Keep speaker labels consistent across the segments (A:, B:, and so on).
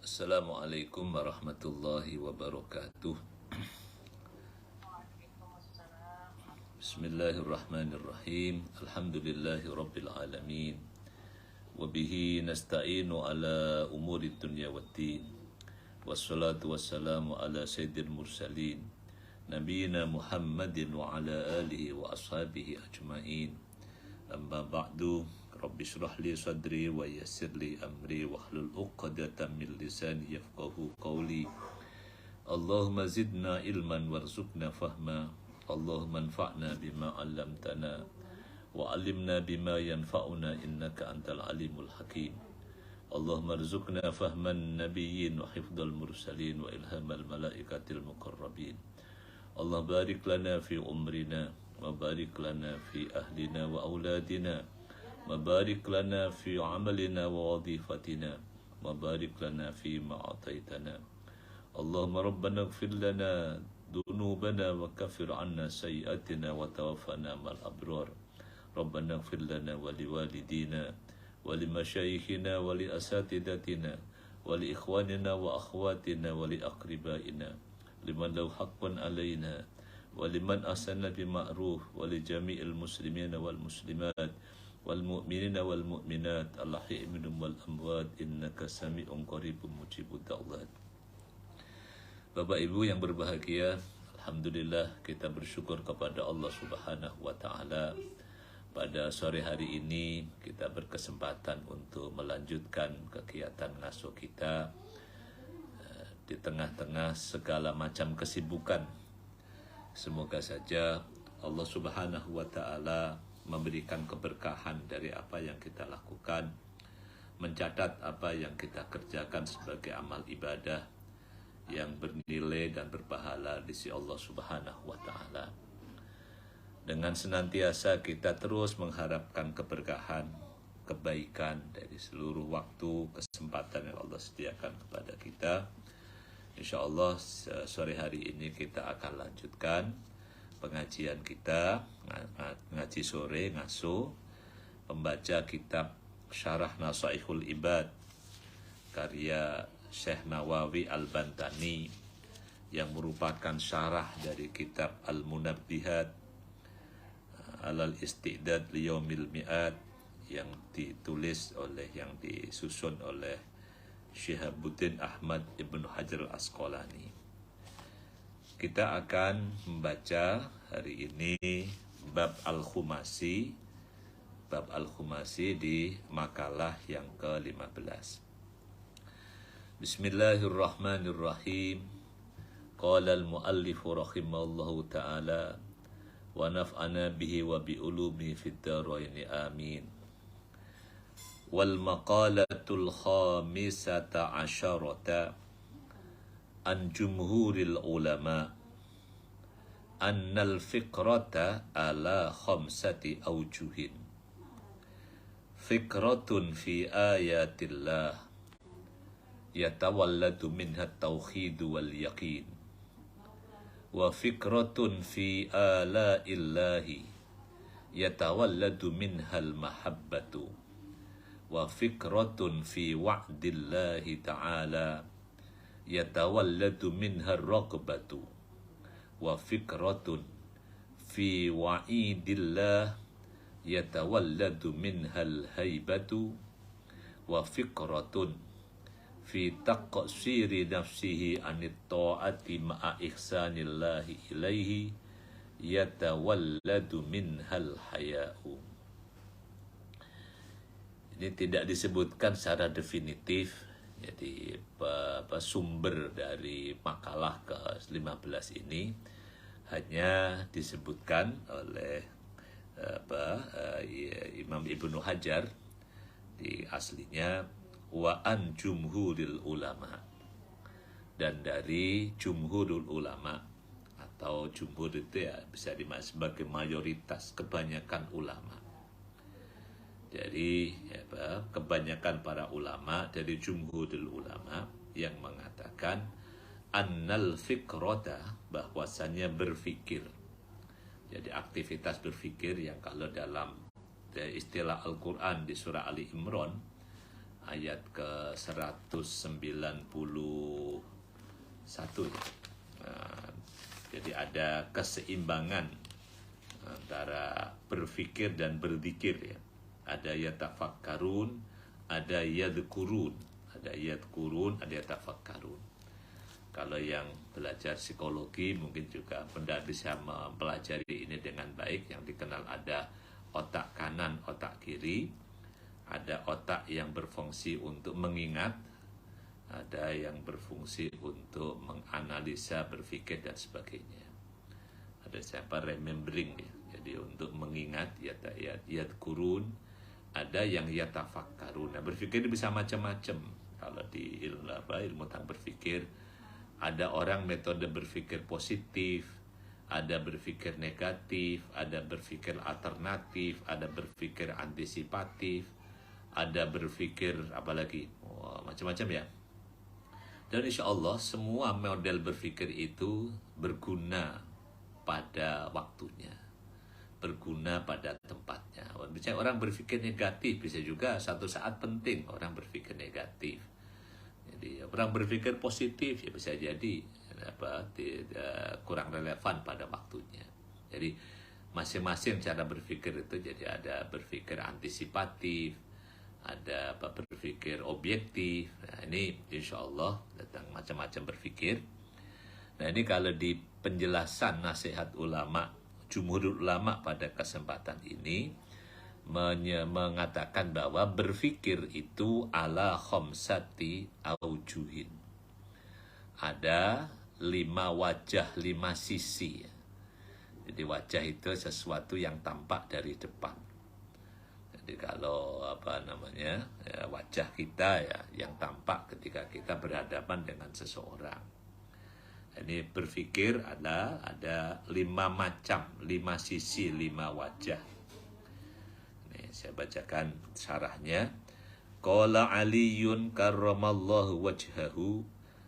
A: Assalamualaikum warahmatullahi wabarakatuh. Bismillahirrahmanirrahim. Alhamdulillahi rabbil alamin. Wabihi nasta'inu ala umuri dunya waddin. Wassalatu wassalamu ala sayyidil mursalin. Nabiyina Muhammadin wa ala alihi wa ashabihi ajma'in. Amma ba'du. Rabbi shrah li sadri wa yassir li amri wahlul 'uqdatam min lisani yafqahu qawli. Allahumma zidna ilman warzuqna fahma. Allahumma anfa'na bima 'allamtana wa 'allimna bima yanfa'una innaka antal alimul hakim. Allahumma rzuqna fahman nabiyyin wa hifdzal mursalin wa ilhamal malaikatil muqarrabin. Allah barik lana fi umrina wa barik lana fi ahlina wa auladina. Mabarik lana fi amalina wa wadhifatina. Mabarik lana fi ma'ataitana. Allahumma rabbana ighfir lana dhunubana wa kaffir anna sayyi'atina wa tawaffana ma'al abrar. Rabbana ighfir lana wa liwalidina wa limasyayikhina wa li asatidatina wa li ikhwanina wa akhwatina wa li aqribaina liman lahu haqqun alaina wa liman ahsana bima'ruf wa li jami'il muslimina wal muslimat wal mu'minina wal mu'minat al-ahya'i minhum wal amwat innaka sami'un qaribun mujibud da'wat. Bapak Ibu yang berbahagia, alhamdulillah kita bersyukur kepada Allah Subhanahu wa taala. Pada sore hari ini kita berkesempatan untuk melanjutkan kegiatan ngaso kita di tengah-tengah segala macam kesibukan. Semoga saja Allah Subhanahu wa taala memberikan keberkahan dari apa yang kita lakukan, mencatat apa yang kita kerjakan sebagai amal ibadah yang bernilai dan berpahala di sisi Allah Subhanahu wa taala. Dengan senantiasa kita terus mengharapkan keberkahan, kebaikan dari seluruh waktu, kesempatan yang Allah sediakan kepada kita. Insya Allah sore hari ini kita akan lanjutkan pengajian kita, ngaji sore, ngaso, membaca kitab Syarah Nasaihul Ibad karya Syekh Nawawi Al-Bantani yang merupakan syarah dari kitab Al-Munabbihat Alal Istidad Liyaumil Mi'ad yang ditulis oleh, yang disusun oleh Syihabuddin Ahmad Ibn Hajar Al-Asqalani. Kita akan membaca hari ini bab Al-Khumasi, di makalah yang ke-15. Bismillahirrahmanirrahim. Qala al-muallif rahimallahu ta'ala wa naf'ana bihi wa bi ulumi fid dharain amin. Wal maqalatul khamisata asyarata an jumhuril ulama annal fikrata ala khamsati awjuhin. Fikratun fi ayatillah yatawalladu minha tauhidu wal yaqin, wa fikratun fi ala'illahi yatawalladu minhal mahabbatu, wa fikratun fi wa'dillahi ta'ala yatawalladu minha ar-raqbatu, wa fikratun fi wa'idillah yatawalladu minha al-haibatu, wa fikratun fi taqsiri nafsihi anit ta'ati ma'a ihsanillahi ilaihi yatawalladu minha al-haya'u. Ini tidak disebutkan secara definitif. Jadi sumber dari makalah ke-15 ini hanya disebutkan oleh Imam Ibnu Hajar di aslinya wa an jumhuril ulama, dan dari jumhurul ulama, atau jumhur itu ya bisa dimaksud sebagai mayoritas, kebanyakan ulama. Jadi kebanyakan para ulama dari jumhurul ulama yang mengatakan annal fikrata, bahwasannya berfikir. Jadi aktivitas berfikir yang kalau dalam istilah Al-Quran di surah Ali Imran ayat ke 191 ya. Jadi ada keseimbangan antara berfikir dan berzikir ya. Ada yatafakkarun, ada yadhkurun, ada yadhkurun, ada yatafakkarun. Kalau yang belajar psikologi mungkin juga Anda bisa mempelajari ini dengan baik, yang dikenal ada otak kanan, otak kiri. Ada otak yang berfungsi untuk mengingat, ada yang berfungsi untuk menganalisa, berpikir dan sebagainya. Ada siapa remembering ya. Jadi untuk mengingat yadhkurun, ada yang yatafakkarun. Nah, berpikir bisa macam-macam. Kalau di ilmu tentang berpikir, ada orang metode berpikir positif, ada berpikir negatif, ada berpikir alternatif, ada berpikir antisipatif, ada berpikir apalagi, macam-macam ya. Dan insya Allah semua model berpikir itu berguna pada waktunya, berguna pada tempatnya. Misalnya orang berpikir negatif, bisa juga satu saat penting orang berpikir negatif. Jadi orang berpikir positif ya bisa jadi kurang relevan pada waktunya. Jadi masing-masing cara berpikir itu, jadi ada berpikir antisipatif, ada berpikir objektif. Nah, ini insya Allah tentang macam-macam berpikir. Nah, ini kalau di penjelasan nasihat ulama, jumhur ulama pada kesempatan ini mengatakan bahwa berpikir itu ala khamsati aujuhin. Ada 5 wajah, 5 sisi. Jadi wajah itu sesuatu yang tampak dari depan. Jadi kalau ya, wajah kita ya yang tampak ketika kita berhadapan dengan seseorang. Ini berpikir ada 5 macam, 5 sisi, 5 wajah. Nih, saya bacakan syarahnya. Qala Aliyun karramallahu wajhahu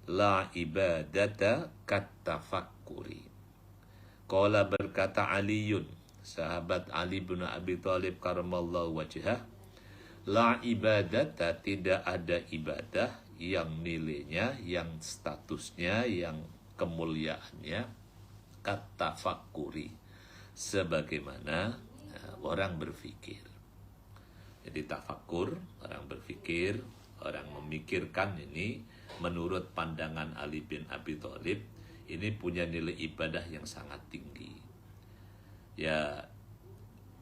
A: la ibadata kattafakkuri. Qala berkata Aliyun, sahabat Ali bin Abi Thalib karramallahu wajhah, la ibadata, tidak ada ibadah yang nilainya, yang statusnya, yang kemuliaannya kattafakkuri, sebagaimana orang berpikir. Jadi tafakkur, orang berpikir, orang memikirkan, ini menurut pandangan Ali bin Abi Thalib ini punya nilai ibadah yang sangat tinggi. Ya,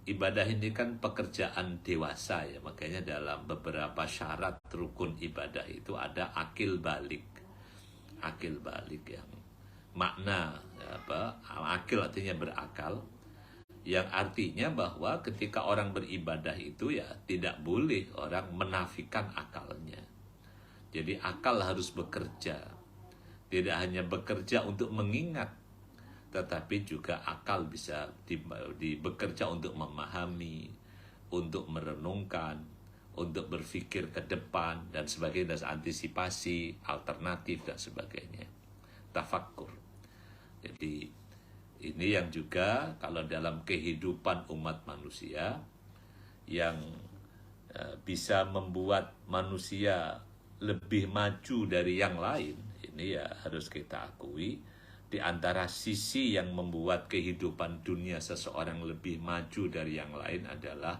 A: ibadah ini kan pekerjaan dewasa ya, makanya dalam beberapa syarat rukun ibadah itu ada akil balik. Akil balik yang makna akil artinya berakal, yang artinya bahwa ketika orang beribadah itu ya tidak boleh orang menafikan akalnya. Jadi akal harus bekerja, tidak hanya bekerja untuk mengingat, tetapi juga akal bisa bekerja untuk memahami, untuk merenungkan, untuk berpikir ke depan dan sebagainya, dan antisipasi, alternatif dan sebagainya. Tafakkur. Jadi ini yang juga kalau dalam kehidupan umat manusia yang bisa membuat manusia lebih maju dari yang lain, ini ya harus kita akui. Di antara sisi yang membuat kehidupan dunia seseorang lebih maju dari yang lain adalah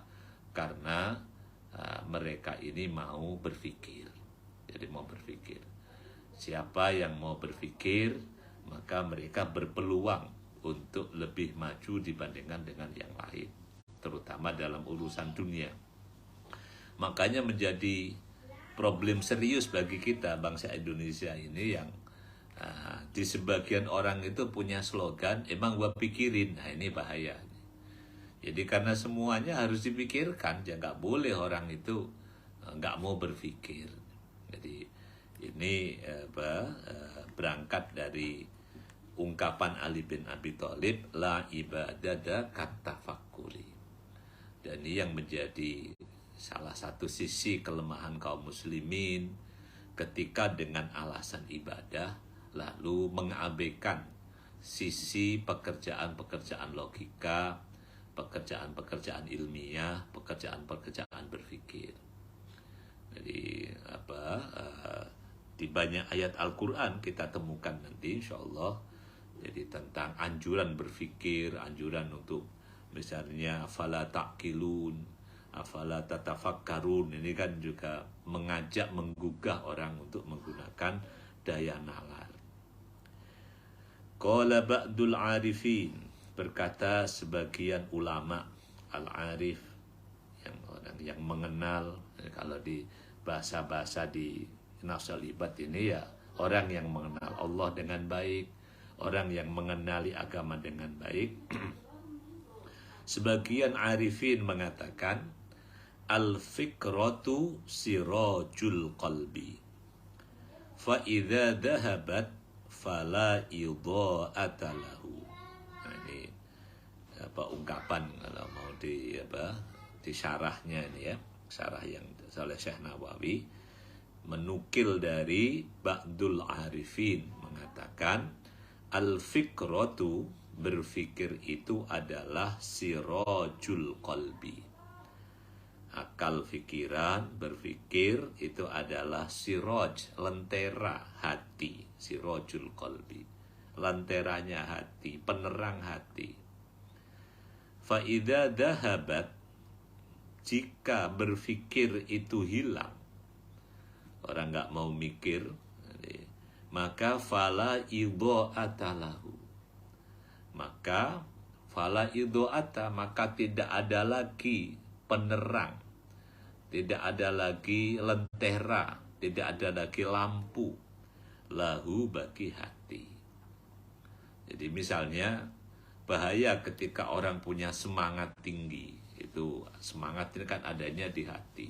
A: karena mereka ini mau berpikir. Jadi mau berpikir. Siapa yang mau berpikir, maka mereka berpeluang untuk lebih maju dibandingkan dengan yang lain, terutama dalam urusan dunia. Makanya menjadi problem serius bagi kita bangsa Indonesia ini yang di sebagian orang itu punya slogan, emang gua pikirin. Nah, ini bahaya. Jadi karena semuanya harus dipikirkan, ya nggak boleh orang itu nggak mau berpikir. Jadi ini berangkat dari ungkapan Ali bin Abi Thalib, la ibadada kattafakkuri. Dan ini yang menjadi salah satu sisi kelemahan kaum muslimin ketika dengan alasan ibadah lalu mengabaikan sisi pekerjaan-pekerjaan logika, pekerjaan-pekerjaan ilmiah, pekerjaan-pekerjaan berpikir. Jadi di banyak ayat Al-Quran kita temukan nanti insya Allah. Jadi tentang anjuran berfikir, anjuran untuk misalnya afala ta'qilun, afala tatafakkarun. Ini kan juga mengajak, menggugah orang untuk menggunakan daya nalar. Qala ba'dul arifin, berkata sebagian ulama al-arif, yang orang yang mengenal. Kalau di bahasa-bahasa di Nafsul Ibad ini ya orang yang mengenal Allah dengan baik, orang yang mengenali agama dengan baik. Sebagian arifin mengatakan al-fikratu sirajul qalbi, fa idza dhahabat fala idha'ata lahu. Nah, ini ungkapan kalau mau di syarahnya ini ya, syarah yang oleh Syekh Nawawi menukil dari Ba'dul Arifin mengatakan al-fikratu, berfikir itu adalah sirajul qalbi. Akal pikiran, berfikir itu adalah siraj, lentera hati, sirajul qalbi, lenteranya hati, penerang hati. Fa idza dhahabat, jika berfikir itu hilang, orang nggak mau mikir, maka fala idha'ata lahu, maka fala idha'ata, maka tidak ada lagi penerang, tidak ada lagi lentera, tidak ada lagi lampu lahu, bagi hati. Jadi misalnya bahaya ketika orang punya semangat tinggi, itu semangat ini kan adanya di hati,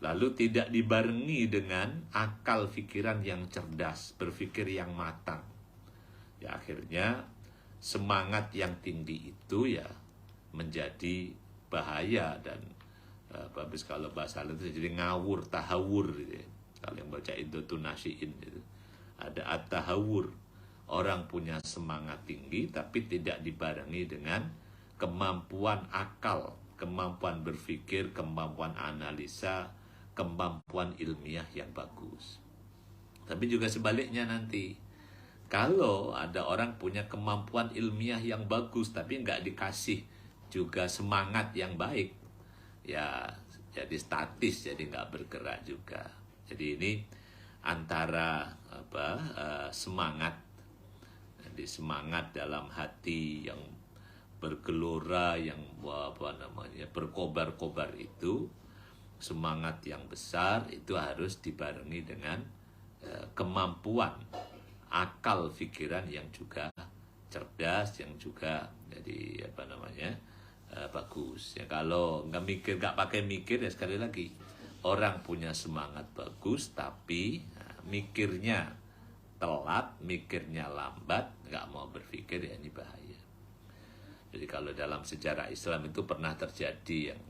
A: lalu tidak dibarengi dengan akal pikiran yang cerdas, berpikir yang matang, ya akhirnya semangat yang tinggi itu ya menjadi bahaya. Dan habis kalau bahasa lain itu jadi ngawur, tahawur gitu ya. Kalau yang baca Iddatun Nasiin itu ada at-tahawur, orang punya semangat tinggi tapi tidak dibarengi dengan kemampuan akal, kemampuan berpikir, kemampuan analisa, kemampuan ilmiah yang bagus. Tapi juga sebaliknya nanti, kalau ada orang punya kemampuan ilmiah yang bagus tapi nggak dikasih juga semangat yang baik, ya jadi statis, jadi nggak bergerak juga. Jadi ini antara semangat, jadi semangat dalam hati yang bergelora, yang berkobar-kobar itu, semangat yang besar itu harus dibarengi dengan kemampuan akal pikiran yang juga cerdas, yang juga jadi bagus. Ya kalau nggak mikir, nggak pakai mikir, ya sekali lagi orang punya semangat bagus tapi mikirnya telat, mikirnya lambat, nggak mau berpikir, ya ini bahaya. Jadi kalau dalam sejarah Islam itu pernah terjadi yang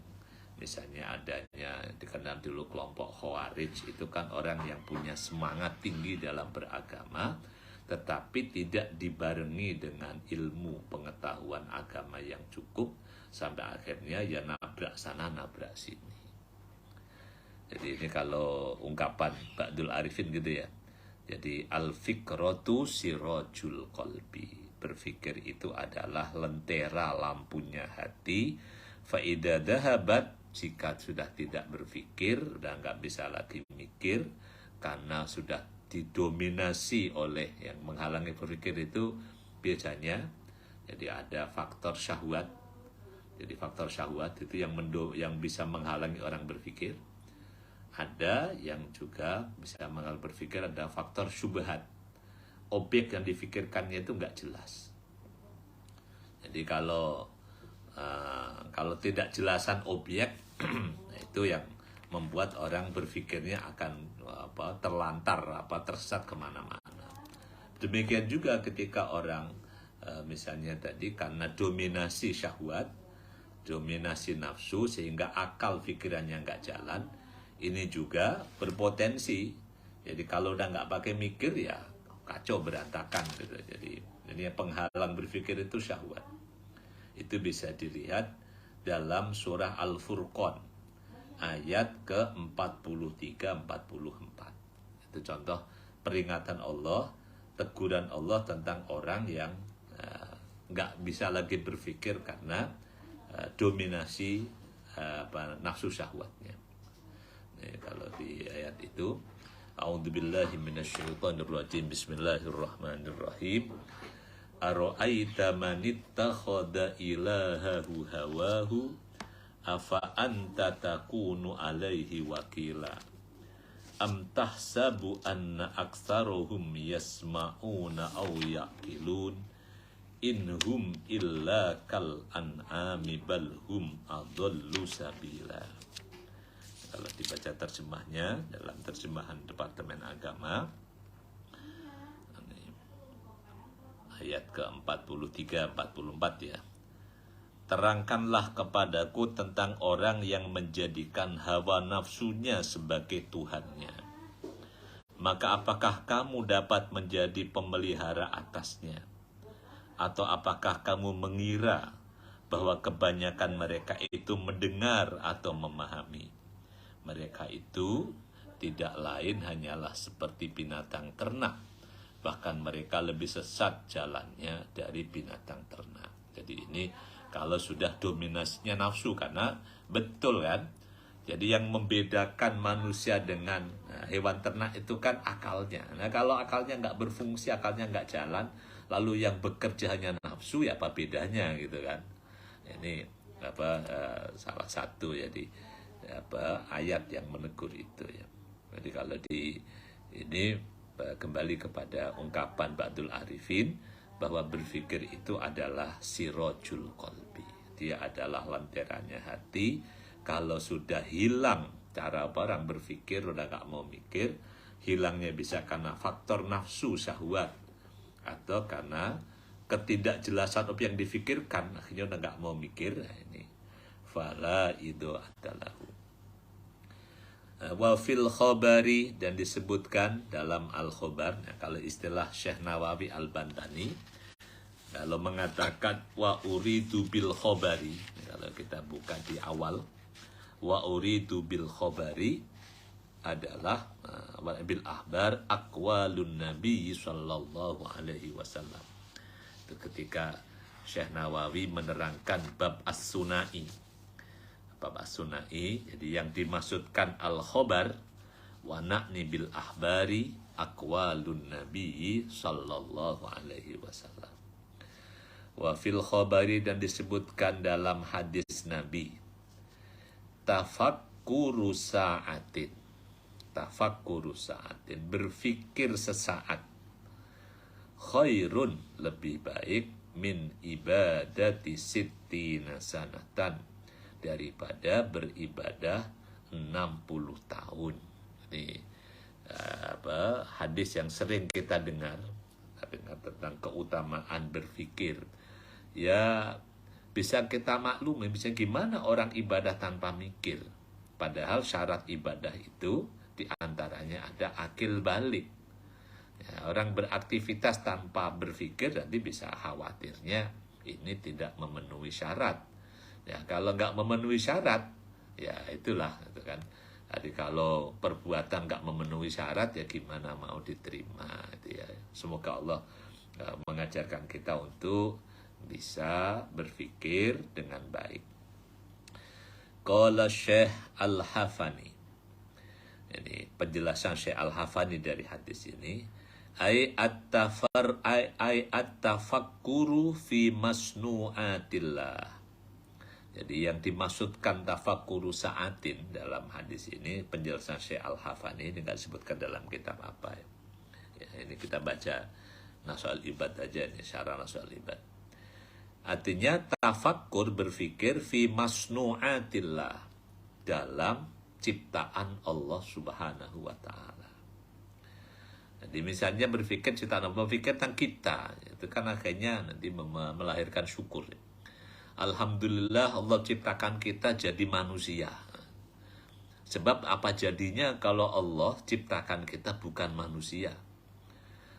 A: misalnya adanya dikenal dulu kelompok Khawarij, itu kan orang yang punya semangat tinggi dalam beragama tetapi tidak dibarengi dengan ilmu pengetahuan agama yang cukup, sampai akhirnya ya nabrak sana nabrak sini. Jadi ini kalau ungkapan Ba'dul Arifin gitu ya. Jadi al-fikratu sirajul qalbi, berfikir itu adalah lentera lampunya hati. Fa idza dhahabat, jika sudah tidak berpikir, udah nggak bisa lagi mikir karena sudah didominasi oleh yang menghalangi berpikir itu biasanya jadi ada faktor syahwat. Jadi faktor syahwat itu yang bisa menghalangi orang berpikir. Ada yang juga bisa menghalangi berpikir, ada faktor syubhat. Objek yang difikirkannya itu nggak jelas. Jadi kalau tidak jelasan objek itu yang membuat orang berpikirnya akan terlantar, tersesat kemana-mana. Demikian juga ketika orang misalnya tadi karena dominasi syahwat, dominasi nafsu, sehingga akal pikirannya nggak jalan, ini juga berpotensi. Jadi kalau udah nggak pakai mikir ya kacau, berantakan gitu. Jadi ini penghalang berpikir itu syahwat. Itu bisa dilihat dalam surah Al-Furqan ayat ke-43-44. Itu contoh peringatan Allah, teguran Allah tentang orang yang nggak bisa lagi berpikir karena dominasi nafsu syahwatnya. Kalau di ayat itu, A'udzubillahi minasyaitonirrajim. Bismillahirrahmanirrahim. Ara'aita man ittakhadha ilahahu hawahu afa anta takunu alaihi wakila am tahsabu anna aktsarahum yasma'una aw yaqilun inhum illa kal an'ami bal hum adallu sabila. Kalau dibaca terjemahnya dalam terjemahan Departemen Agama, ayat ke-43-44 ya. Terangkanlah kepadaku tentang orang yang menjadikan hawa nafsunya sebagai Tuhannya. Maka apakah kamu dapat menjadi pemelihara atasnya? Atau apakah kamu mengira bahwa kebanyakan mereka itu mendengar atau memahami? Mereka itu tidak lain hanyalah seperti binatang ternak. Bahkan mereka lebih sesat jalannya dari binatang ternak. Jadi ini kalau sudah dominasinya nafsu, karena betul kan. Jadi yang membedakan manusia dengan hewan ternak itu kan akalnya. Nah kalau akalnya nggak berfungsi, akalnya nggak jalan, lalu yang bekerja hanya nafsu, ya apa bedanya gitu kan. Ini salah satu jadi ayat yang menegur itu ya. Jadi kalau di ini kembali kepada ungkapan Ba'dul Arifin bahwa berpikir itu adalah sirojul qalbi. Dia adalah lantarannya hati. Kalau sudah hilang cara orang berpikir, udah gak mau mikir, hilangnya bisa karena faktor nafsu syahwat atau karena ketidakjelasan apa yang difikirkan, akhirnya udah gak mau mikir. Nah, ini fala ido adalahu wa fil khobari, dan disebutkan dalam al-khobar. Nah, kalau istilah Syekh Nawawi al-Bantani, kalau mengatakan wa uridu bil khobari, kalau kita buka di awal, wa uridu bil khobari adalah bil ahbar aqwalun nabi sallallahu alaihi wasallam. Itu ketika Syekh Nawawi menerangkan bab as-sunai. Bab as-sunai, jadi yang dimaksudkan al-khobar wa na'ni bil ahbari aqwalun nabi sallallahu alaihi wasallam. Wa fil khobari, dan disebutkan dalam hadis Nabi, tafakkuru sa'atin, berpikir sesaat, khairun, lebih baik, min ibadati sittina sanatan, daripada beribadah 60 tahun. Ini hadis yang sering kita dengar tentang keutamaan berpikir. Ya bisa kita maklumi, bisa gimana orang ibadah tanpa mikir. Padahal syarat ibadah itu diantaranya ada akil balik. Ya, orang beraktivitas tanpa berpikir nanti bisa khawatirnya ini tidak memenuhi syarat. Ya kalau nggak memenuhi syarat, ya itulah gitu kan. Jadi kalau perbuatan nggak memenuhi syarat, ya gimana mau diterima itu ya. Semoga Allah mengajarkan kita untuk bisa berpikir dengan baik. Qala Syekh Al-Hafani. Ini penjelasan Syekh Al-Hafani dari hadis ini. Ay at-tafakkuru fi masnu'atillah. Jadi yang dimaksudkan tafakkuru sa'atin dalam hadis ini, penjelasan Syekh Al-Hafani, ini nggak disebutkan dalam kitab apa ya. Ini kita baca Nashul Ibad aja, ini syarah Nashul Ibad. Artinya tafakkur, berpikir, fi masnu'atillah, dalam ciptaan Allah subhanahu wa ta'ala. Jadi misalnya berpikir ciptaan Allah, berpikir tentang kita, itu kan akhirnya nanti melahirkan syukur. Alhamdulillah Allah ciptakan kita jadi manusia. Sebab apa jadinya kalau Allah ciptakan kita bukan manusia?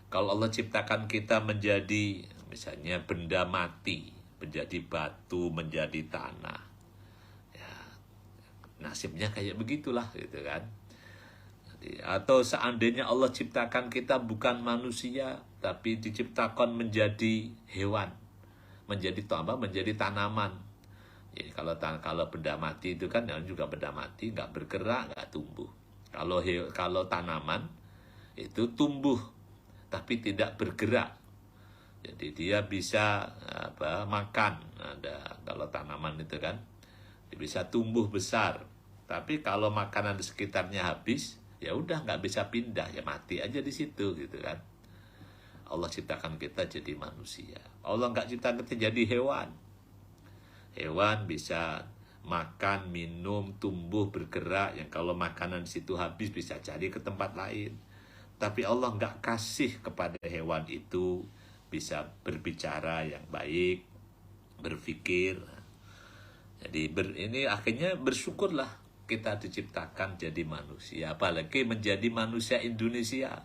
A: Kalau Allah ciptakan kita menjadi misalnya benda mati, menjadi batu, menjadi tanah. Ya, nasibnya kayak begitulah gitu kan. Atau seandainya Allah ciptakan kita bukan manusia, tapi diciptakan menjadi hewan, menjadi menjadi tanaman. Jadi kalau benda mati itu kan juga benda mati, nggak bergerak, nggak tumbuh. Kalau tanaman itu tumbuh tapi tidak bergerak. Jadi dia bisa makan. Kalau tanaman itu kan dia bisa tumbuh besar. Tapi kalau makanan di sekitarnya habis, ya udah nggak bisa pindah, ya mati aja di situ gitu kan. Allah ciptakan kita jadi manusia. Allah nggak ciptakan kita jadi hewan. Hewan bisa makan, minum, tumbuh, bergerak. Yang kalau makanan di situ habis bisa cari ke tempat lain. Tapi Allah nggak kasih kepada hewan itu bisa berbicara yang baik, berpikir. Jadi ini akhirnya bersyukurlah kita diciptakan jadi manusia. Apalagi menjadi manusia Indonesia.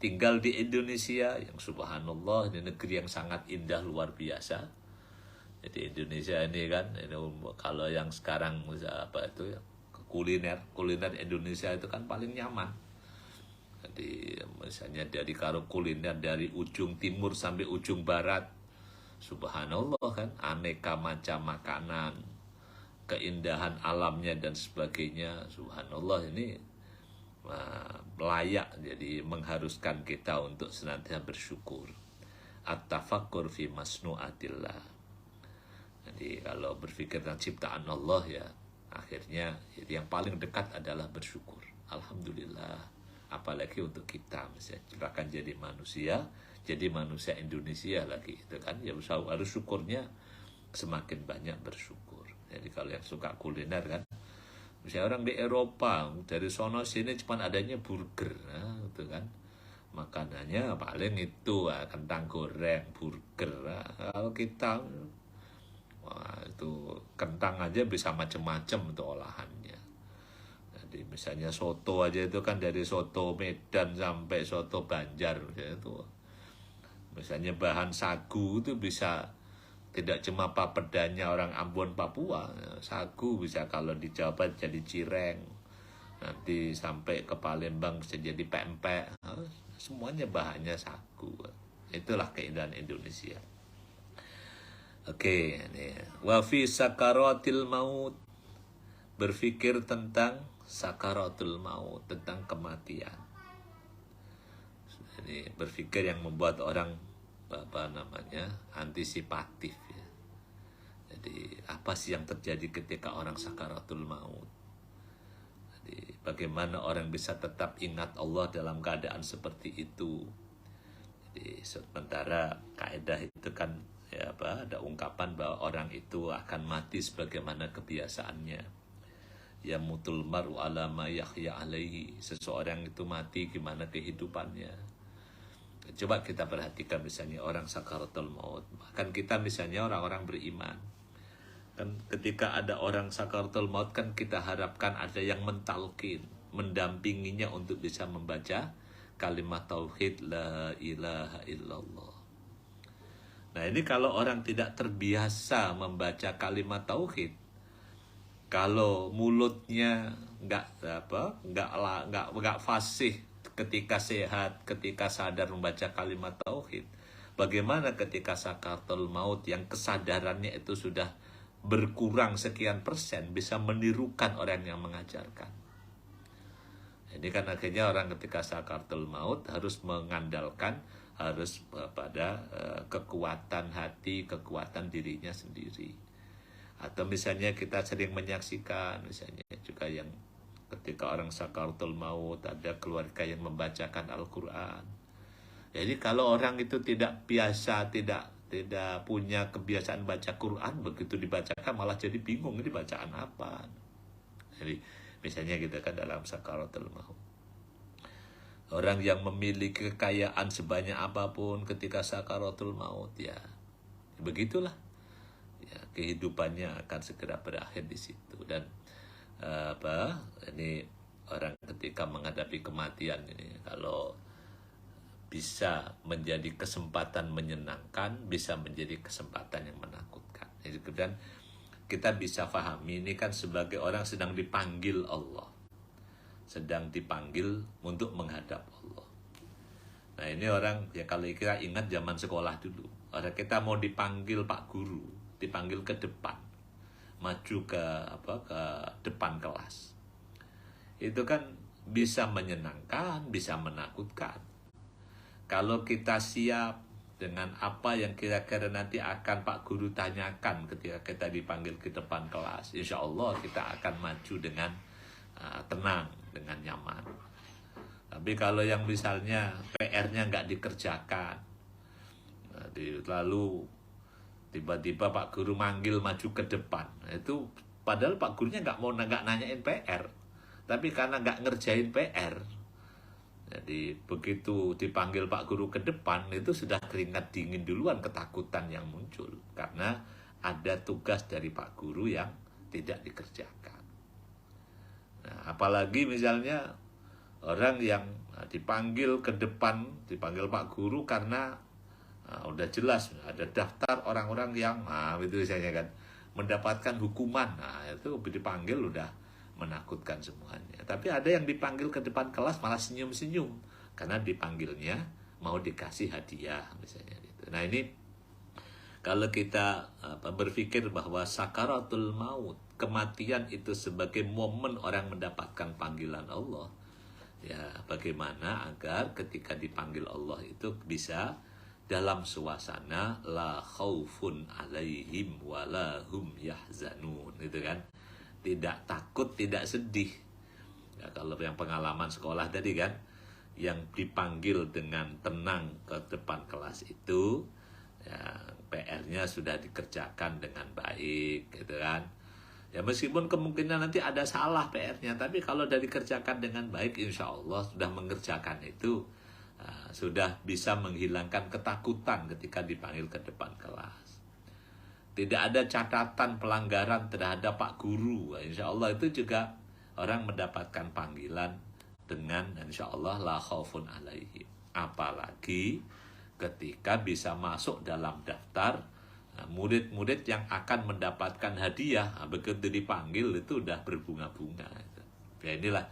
A: Tinggal di Indonesia yang subhanallah, di negeri yang sangat indah luar biasa. Jadi Indonesia ini kan, kalau yang sekarang kuliner Indonesia itu kan paling nyaman. Jadi misalnya dari kuliner dari ujung timur sampai ujung barat, subhanallah kan, aneka macam makanan, keindahan alamnya dan sebagainya, subhanallah ini layak, jadi mengharuskan kita untuk senantiasa bersyukur. At-tafakkur fi masnu'atillah. Jadi kalau berpikir tentang ciptaan Allah ya, akhirnya jadi yang paling dekat adalah bersyukur. Alhamdulillah. Apalagi untuk kita misalnya ciptakan jadi manusia Indonesia lagi itu kan, ya harus syukurnya semakin banyak bersyukur. Jadi kalau yang suka kuliner kan, misalnya orang di Eropa dari sono sini cuma adanya burger, gitu kan, makanannya paling itu kentang goreng, burger. Kalau kita itu kentang aja bisa macam-macam untuk olahannya. Jadi misalnya soto aja itu kan dari soto Medan sampai soto Banjar itu. Misalnya bahan sagu itu bisa tidak cuma papedanya orang Ambon Papua, sagu bisa kalau di Jawa jadi cireng, nanti sampai ke Palembang bisa jadi pempek, semuanya bahannya sagu. Itulah keindahan Indonesia. Oke, ini wa fi sakaratil maut, berpikir tentang sakaratul maut, tentang kematian. Ini berpikir yang membuat orang antisipatif ya. Jadi apa sih yang terjadi ketika orang sakaratul maut? Jadi bagaimana orang bisa tetap ingat Allah dalam keadaan seperti itu? Jadi sementara kaidah itu kan ada ungkapan bahwa orang itu akan mati sebagaimana kebiasaannya. Ya mutul mar'u ala ma yahya alaihi. Seseorang itu mati gimana kehidupannya. Coba kita perhatikan misalnya orang sakaratul maut. Bahkan kita misalnya orang-orang beriman. Kan ketika ada orang sakaratul maut kan kita harapkan ada yang mentalkin, mendampinginya untuk bisa membaca kalimat tauhid la ilaha illallah. Nah ini kalau orang tidak terbiasa membaca kalimat tauhid, kalau mulutnya nggak fasih ketika sehat, ketika sadar membaca kalimat tauhid, bagaimana ketika sakaratul maut yang kesadarannya itu sudah berkurang sekian persen bisa menirukan orang yang mengajarkan. Ini kan akhirnya orang ketika sakaratul maut harus mengandalkan, harus pada kekuatan hati, kekuatan dirinya sendiri. Atau misalnya kita sering menyaksikan misalnya juga yang ketika orang sakaratul maut ada keluarga yang membacakan Al-Quran. Jadi kalau orang itu tidak biasa, tidak punya kebiasaan baca Quran, begitu dibacakan malah jadi bingung ini bacaan apa. Jadi misalnya kita kan dalam sakaratul maut, orang yang memiliki kekayaan sebanyak apapun ketika sakaratul maut ya begitulah ya, kehidupannya akan segera berakhir di situ. Dan ini orang ketika menghadapi kematian ini kalau bisa menjadi kesempatan menyenangkan, bisa menjadi kesempatan yang menakutkan. Jadi kemudian kita bisa pahami ini kan sebagai orang sedang dipanggil Allah. Sedang dipanggil untuk menghadap Allah. Nah ini orang, ya kalau kita ingat zaman sekolah dulu. Orang kita mau dipanggil Pak Guru, dipanggil ke depan. Maju ke depan kelas. Itu kan bisa menyenangkan, bisa menakutkan. Kalau kita siap dengan apa yang kira-kira nanti akan Pak Guru tanyakan ketika kita dipanggil ke depan kelas, insya Allah kita akan maju dengan tenang, dengan nyaman. Tapi kalau yang misalnya PR-nya nggak dikerjakan, lalu tiba-tiba Pak Guru manggil maju ke depan, itu padahal Pak Gurunya nggak nanyain PR, tapi karena nggak ngerjain PR, jadi begitu dipanggil Pak Guru ke depan itu sudah keringat dingin duluan, ketakutan yang muncul karena ada tugas dari Pak Guru yang tidak dikerjakan. Nah, apalagi misalnya orang yang dipanggil ke depan, dipanggil Pak Guru karena udah jelas ada daftar orang-orang yang itu misalnya kan mendapatkan hukuman. Nah, itu dipanggil udah menakutkan semuanya. Tapi ada yang dipanggil ke depan kelas malah senyum-senyum karena dipanggilnya mau dikasih hadiah misalnya gitu. Nah, ini kalau kita berpikir bahwa sakaratul maut, kematian itu sebagai momen orang mendapatkan panggilan Allah, ya bagaimana agar ketika dipanggil Allah itu bisa dalam suasana la khaufun alaihim wala hum yahzanun, gitu kan, tidak takut, tidak sedih. Ya, kalau yang pengalaman sekolah tadi kan, yang dipanggil dengan tenang ke depan kelas itu, ya PR-nya sudah dikerjakan dengan baik, gitu kan. Ya meskipun kemungkinan nanti ada salah PR-nya, tapi kalau sudah dikerjakan dengan baik, insya Allah sudah mengerjakan itu, sudah bisa menghilangkan ketakutan ketika dipanggil ke depan kelas. Tidak ada catatan pelanggaran terhadap Pak Guru, insya Allah itu juga orang mendapatkan panggilan dengan insya Allah la khaufun alaihim. Apalagi ketika bisa masuk dalam daftar murid-murid yang akan mendapatkan hadiah. Begitu dipanggil itu udah berbunga-bunga. Ya inilah,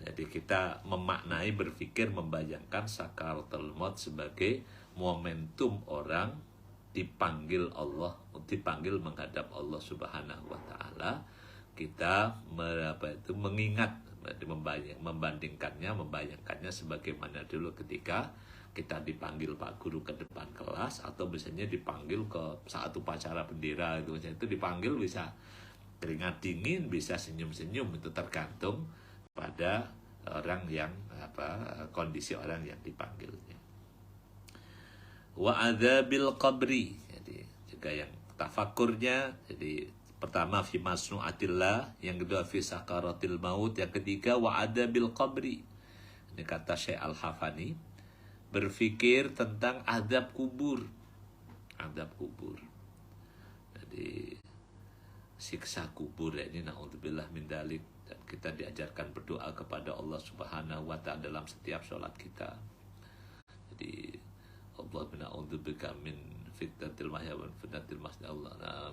A: jadi kita memaknai, berpikir, membayangkan sakaratul maut sebagai momentum orang dipanggil Allah, dipanggil menghadap Allah Subhanahu wa taala. Kita mengingat, membayangkannya sebagaimana dulu ketika kita dipanggil Pak Guru ke depan kelas, atau misalnya dipanggil ke saat upacara bendera itu dipanggil bisa keringat dingin, bisa senyum-senyum, itu tergantung pada orang yang kondisi orang yang dipanggilnya. Wa adzabil qabri, jadi juga yang tafakurnya, jadi pertama fi masnu'atillah, yang kedua fi sakaratil maut, yang ketiga wa adzabil qabri. Ini kata Syekh Al-Hafani, berpikir tentang azab kubur. Azab kubur. Jadi siksa kubur, ini naudzubillah min dzalik. Dan kita diajarkan berdoa kepada Allah Subhanahu wa taala dalam setiap sholat kita. Jadi Allahumma na'udzubika min fitnatil mahya wa fitnatil masjid, Allah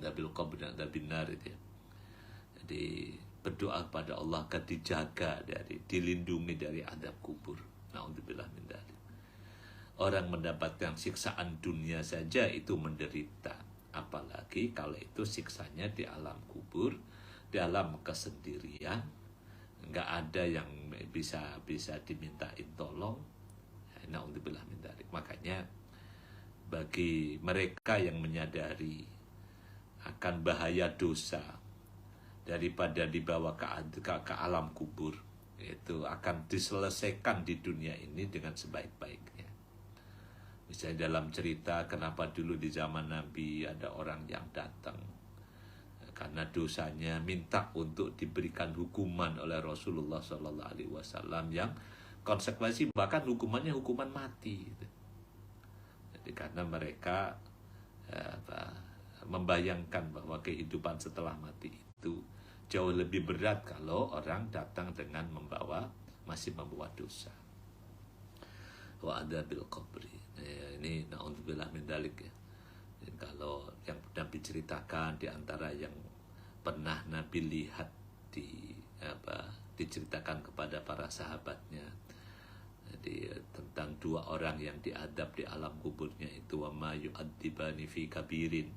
A: nabil qabr dan nabil nar itu ya. Jadi berdoa kepada Allah agar dijaga dari, dilindungi dari azab kubur. Na'udzubillah min dzalik. Orang mendapatkan siksaan dunia saja itu menderita, apalagi kalau itu siksanya di alam kubur, dalam kesendirian, nggak ada yang bisa dimintain tolong. Na'udzubillah min dzalik. Makanya bagi mereka yang menyadari akan bahaya dosa daripada dibawa ke alam kubur, itu akan diselesaikan di dunia ini dengan sebaik-baiknya. Misalnya dalam cerita kenapa dulu di zaman Nabi ada orang yang datang karena dosanya minta untuk diberikan hukuman oleh Rasulullah SAW yang konsekuensi bahkan hukumannya hukuman mati. Jadi karena mereka membayangkan bahwa kehidupan setelah mati itu jauh lebih berat kalau orang datang dengan masih membawa dosa. Wa adzabil qabri. Ini na'udzubillah min dzalik ya. Kalau yang Nabi ceritakan di antara yang pernah Nabi lihat diceritakan kepada para sahabatnya, jadi tentang dua orang yang diadab di alam kuburnya itu, wa ma yu'adzibani fi kabirin.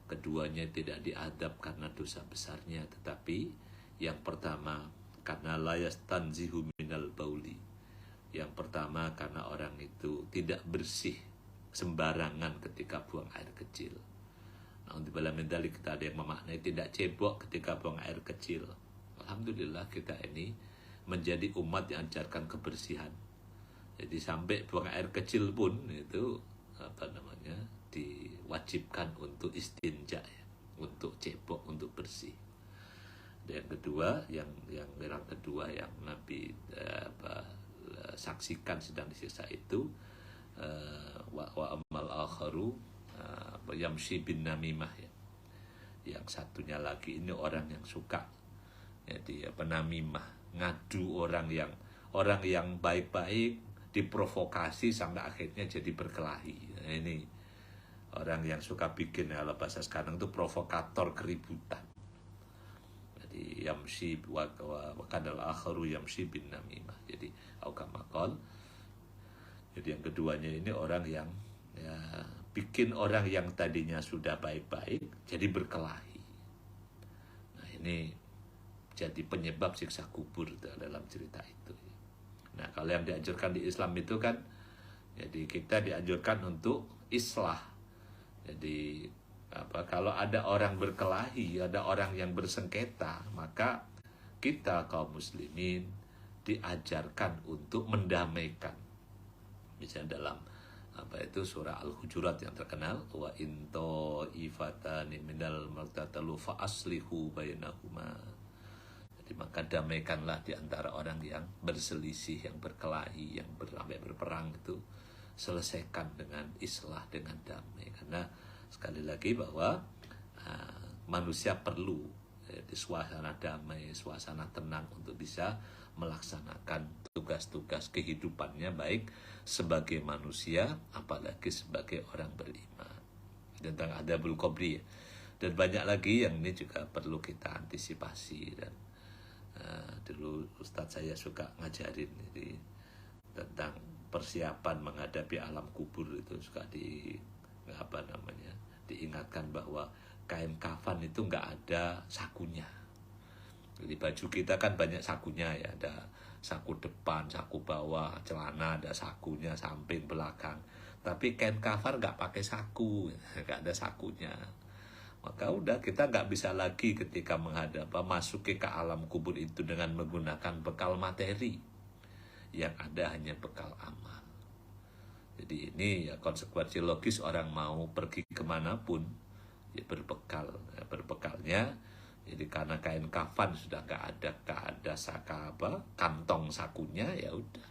A: Keduanya tidak diadab karena dosa besarnya, tetapi yang pertama karena la yastanzihu minal bauli. Yang pertama karena orang itu tidak bersih sembarangan ketika buang air kecil. Nah, untuk dalam medali kita ada yang memaknai tidak cebok ketika buang air kecil. Alhamdulillah kita ini menjadi umat yang ajarkan kebersihan. Jadi sampai buang air kecil pun itu diwajibkan untuk istinja ya, untuk cebok, untuk bersih. Dan yang kedua, yang kedua yang Nabi saksikan sedang disiksa itu, wa amal akharu yamshi bin namimah ya. Yang satunya lagi ini orang yang suka jadi namimah, ngadu orang yang baik-baik, diprovokasi sampai akhirnya jadi berkelahi. Nah, ini orang yang suka bikin, kalau bahasa sekarang itu provokator keributan. Jadi yamshi wa kadal akharu yamshi bin namimah. Jadi aukamakol. Jadi yang keduanya ini orang yang bikin orang yang tadinya sudah baik-baik jadi berkelahi. Nah, ini jadi penyebab siksa kubur dalam cerita itu. Nah, kalau yang dianjurkan di Islam itu kan, jadi kita dianjurkan untuk islah. Jadi kalau ada orang berkelahi, ada orang yang bersengketa, maka kita kaum muslimin diajarkan untuk mendamaikan. Misalnya dalam surah Al-Hujurat yang terkenal, wa into ifatani minal martatalu fa aslihu bainahuma. Jadi maka damaikanlah di antara orang yang berselisih, yang berkelahi, yang sampai berperang itu, selesaikan dengan islah, dengan damai. Karena sekali lagi bahwa manusia perlu di suasana damai, suasana tenang untuk bisa melaksanakan tugas-tugas kehidupannya, baik sebagai manusia apalagi sebagai orang beriman. Tentang adabul qabri, dan banyak lagi yang ini juga perlu kita antisipasi. Dan dulu Ustadz saya suka ngajarin jadi tentang persiapan menghadapi alam kubur itu, suka diingatkan bahwa kain kafan itu nggak ada sakunya. Jadi baju kita kan banyak sakunya ya, ada saku depan, saku bawah, celana ada sakunya, samping, belakang. Tapi kain kafan nggak pakai saku, nggak ada sakunya. Maka udah kita nggak bisa lagi ketika masuk ke alam kubur itu dengan menggunakan bekal materi. Yang ada hanya bekal amal. Jadi ini ya konsekuensi logis, orang mau pergi kemanapun ya berbekal, berbekalnya. Jadi karena kain kafan sudah nggak ada kantong sakunya, ya udah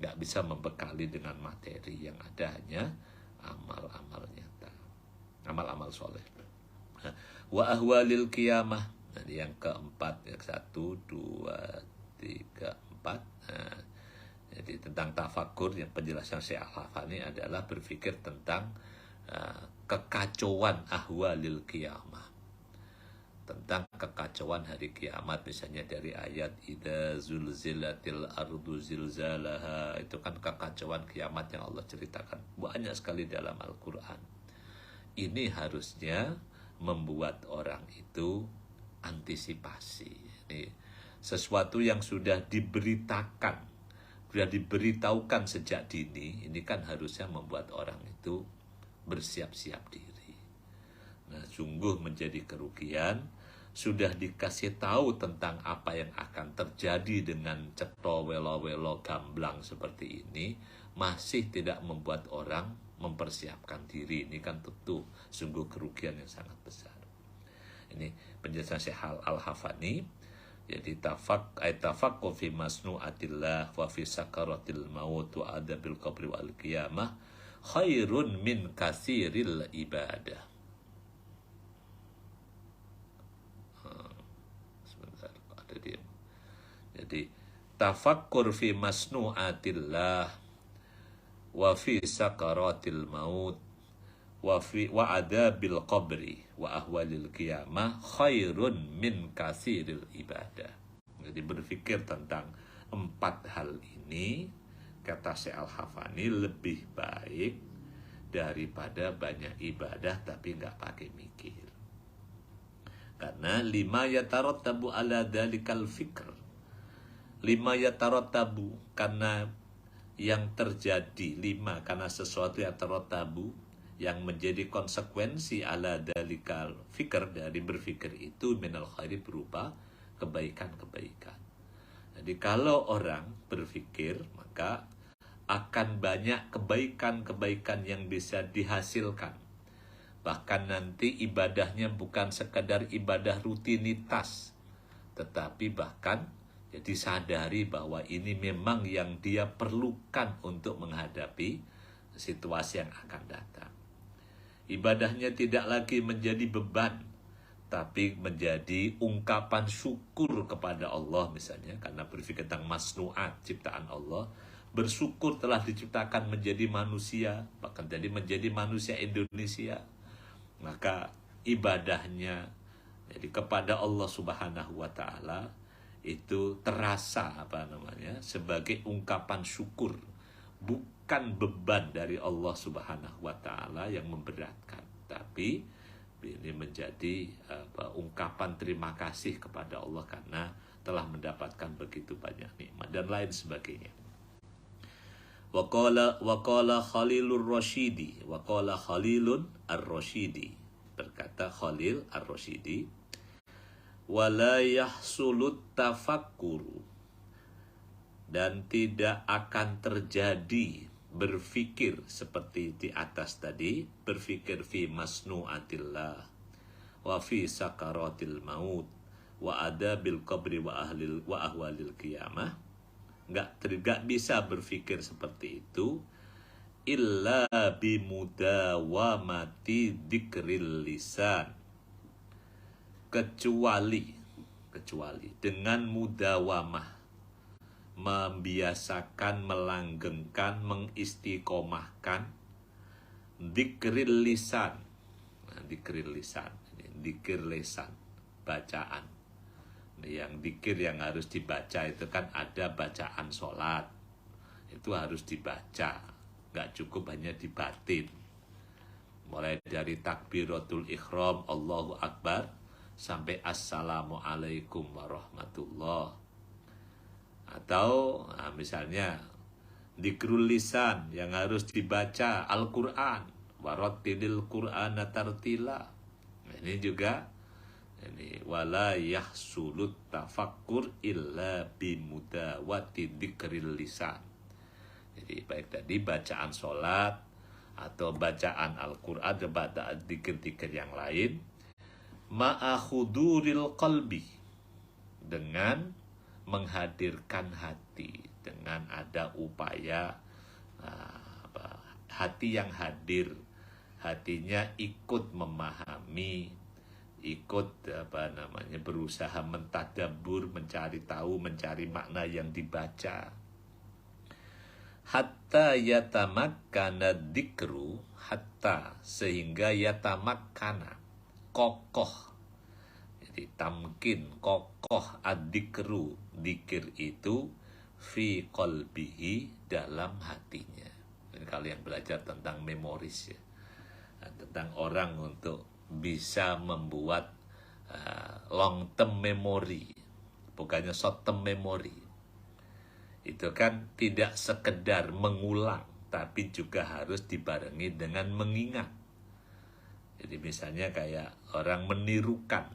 A: nggak bisa membekali dengan materi. Yang ada hanya amal-amal nyata, amal-amal soleh. Wa ahwalil qiyamah. Jadi yang keempat, yang 1, 2, 3, 4. Nah, jadi tentang tafakur, yang penjelasan Syekh Al-Hafani adalah berpikir tentang kekacauan ahwalil qiyamah, tentang kekacauan hari kiamat. Misalnya dari ayat idza zulzilatil ardu zilzalaha, itu kan kekacauan kiamat yang Allah ceritakan banyak sekali dalam Al-Quran. Ini harusnya membuat orang itu antisipasi. Ini sesuatu yang sudah diberitahukan sejak dini, ini kan harusnya membuat orang itu bersiap-siap diri. Nah, sungguh menjadi kerugian sudah dikasih tahu tentang apa yang akan terjadi dengan cetha welo-welo gamblang seperti ini, masih tidak membuat orang mempersiapkan diri. Ini kan tentu sungguh kerugian yang sangat besar. Ini penjelasan Syekh Al-Hafani. Jadi tafakkur fi masnu'atillah wa fi sakaratil maut wa adabil qabri wal qiyamah khairun min katsiril ibadah. Sebentar, ada dia. Jadi tafakkur fi masnu'atillah wa fi sakaratil maut wa adabil qabri wa ahwalil qiyamah khairun min kasiril ibadah. Jadi berpikir tentang 4 hal ini, kata Syekh Al-Hafani, lebih baik daripada banyak ibadah tapi nggak pakai mikir. Karena 5 yatarattabu ala dalikal fikr. 5 yatarattabu, karena yang terjadi 5, karena sesuatu yang tarattabu, yang menjadi konsekuensi ala dalikal fikr, dari berfikir itu, minal khairi, berupa kebaikan-kebaikan. Jadi kalau orang berfikir, maka akan banyak kebaikan-kebaikan yang bisa dihasilkan. Bahkan nanti ibadahnya bukan sekadar ibadah rutinitas, tetapi bahkan jadi sadari bahwa ini memang yang dia perlukan untuk menghadapi situasi yang akan datang. Ibadahnya tidak lagi menjadi beban, tapi menjadi ungkapan syukur kepada Allah misalnya, karena berpikir tentang masnu'at, ciptaan Allah. Bersyukur telah diciptakan menjadi manusia, bahkan jadi menjadi manusia Indonesia. Maka ibadahnya jadi kepada Allah Subhanahu wa Ta'ala itu terasa sebagai ungkapan syukur, bukan beban dari Allah Subhanahu wa Ta'ala yang memberatkan, tapi ini menjadi ungkapan terima kasih kepada Allah karena telah mendapatkan begitu banyak nikmat dan lain sebagainya. Waqala Khalilur Rasyidi, waqala Khalilun Ar-Rasyidi, berkata Khalil Ar-Rasyidi, wala yahsulut tafakkuru, dan tidak akan terjadi berfikir seperti di atas tadi, berfikir fi masnu'atillah wa fi sakaratil maut wa adabil qabri wa ahwalil qiyamah. Nggak bisa berfikir seperti itu illa bimudawamati dzikril lisan, kecuali dengan mudawamah, membiasakan, melanggengkan, mengistiqomahkan dzikril lisan. Dzikril lisan, dzikir lisan, bacaan. Yang dzikir yang harus dibaca itu kan ada bacaan sholat, itu harus dibaca, nggak cukup hanya dibatin. Mulai dari takbiratul ihram, Allahu Akbar, sampai assalamualaikum warahmatullah. Atau misalnya dzikrul lisan yang harus dibaca Al-Quran, warattilil Qur'ana tartila. Ini juga wala yahsulut tafakkur illa bimudawati dzikril lisan. Jadi baik tadi bacaan sholat atau bacaan Al-Quran, bacaan dzikir-dzikir yang lain, ma'ahuduril qalbi, dengan menghadirkan hati, dengan ada upaya hati yang hadir, hatinya ikut memahami, ikut berusaha mentadabbur, mencari tahu, mencari makna yang dibaca. Hatta yatamakkana dzikru, hatta sehingga yatamakkana, kokoh. Jadi tamkin, kokoh, ad-dzikru, dzikir itu fi qalbihi, dalam hatinya. Ini kalau yang belajar tentang memoris ya, tentang orang untuk bisa membuat long term memory, bukannya short term memory. Itu kan tidak sekedar mengulang, tapi juga harus dibarengi dengan mengingat. Jadi misalnya kayak orang menirukan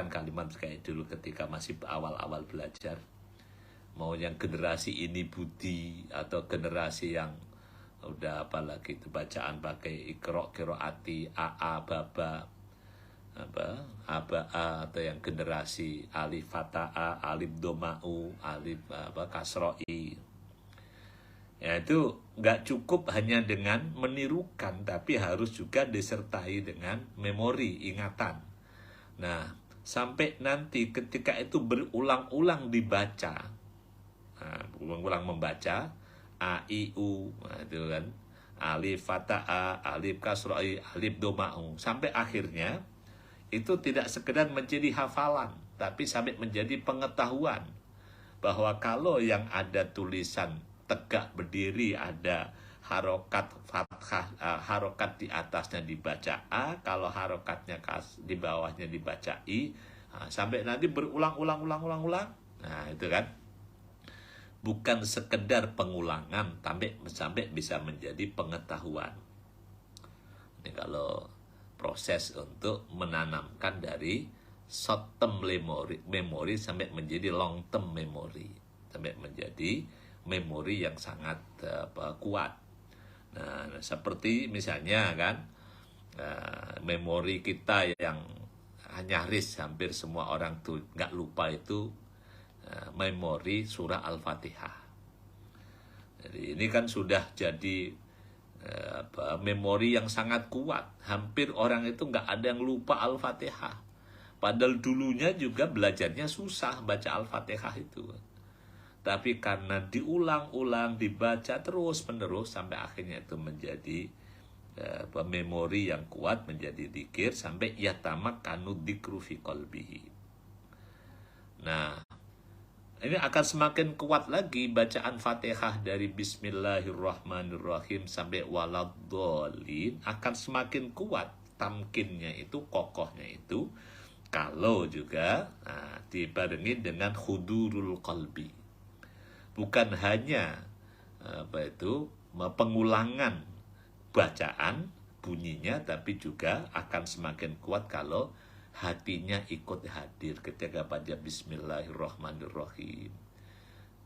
A: kalimat kayak dulu ketika masih awal-awal belajar, mau yang generasi ini budi atau generasi yang udah apalagi itu bacaan pakai ikro kiroati aa baba atau yang generasi alif fata'a, alif doma'u, alif kasro'i. Ya itu nggak cukup hanya dengan menirukan, tapi harus juga disertai dengan memori, ingatan. Nah, sampai nanti ketika itu berulang-ulang dibaca, berulang-ulang membaca A, I, U, itu kan, alif fata'ah, alif kasro'i, alif doma'u. Sampai akhirnya itu tidak sekedar menjadi hafalan, tapi sampai menjadi pengetahuan. Bahwa kalau yang ada tulisan tegak berdiri ada harokat fathah, harokat di atasnya dibaca A, kalau harokatnya di bawahnya dibaca I, sampai nanti berulang-ulang. Nah itu kan bukan sekedar pengulangan, sampai bisa menjadi pengetahuan. Ini kalau proses untuk menanamkan dari short term memory sampai menjadi long term memory, sampai menjadi memori yang sangat kuat. Nah, seperti misalnya kan memori kita yang nyaris hampir semua orang tuh nggak lupa itu memori surah Al-Fatihah. Jadi ini kan sudah jadi memori yang sangat kuat. Hampir orang itu nggak ada yang lupa Al-Fatihah. Padahal dulunya juga belajarnya susah baca Al-Fatihah itu. Tapi karena diulang-ulang, dibaca terus-menerus sampai akhirnya itu menjadi memori yang kuat, menjadi dzikir sampai yatamakkanu dzikru fi qalbihi. Nah, ini akan semakin kuat lagi bacaan Fatihah dari Bismillahirrahmanirrahim sampai waladhdallin akan semakin kuat tamkinnya itu, kokohnya itu kalau juga dibarengi dengan hudurul qalbi. Bukan hanya pengulangan bacaan bunyinya, tapi juga akan semakin kuat kalau hatinya ikut hadir ketika baca Bismillahirrahmanirrahim.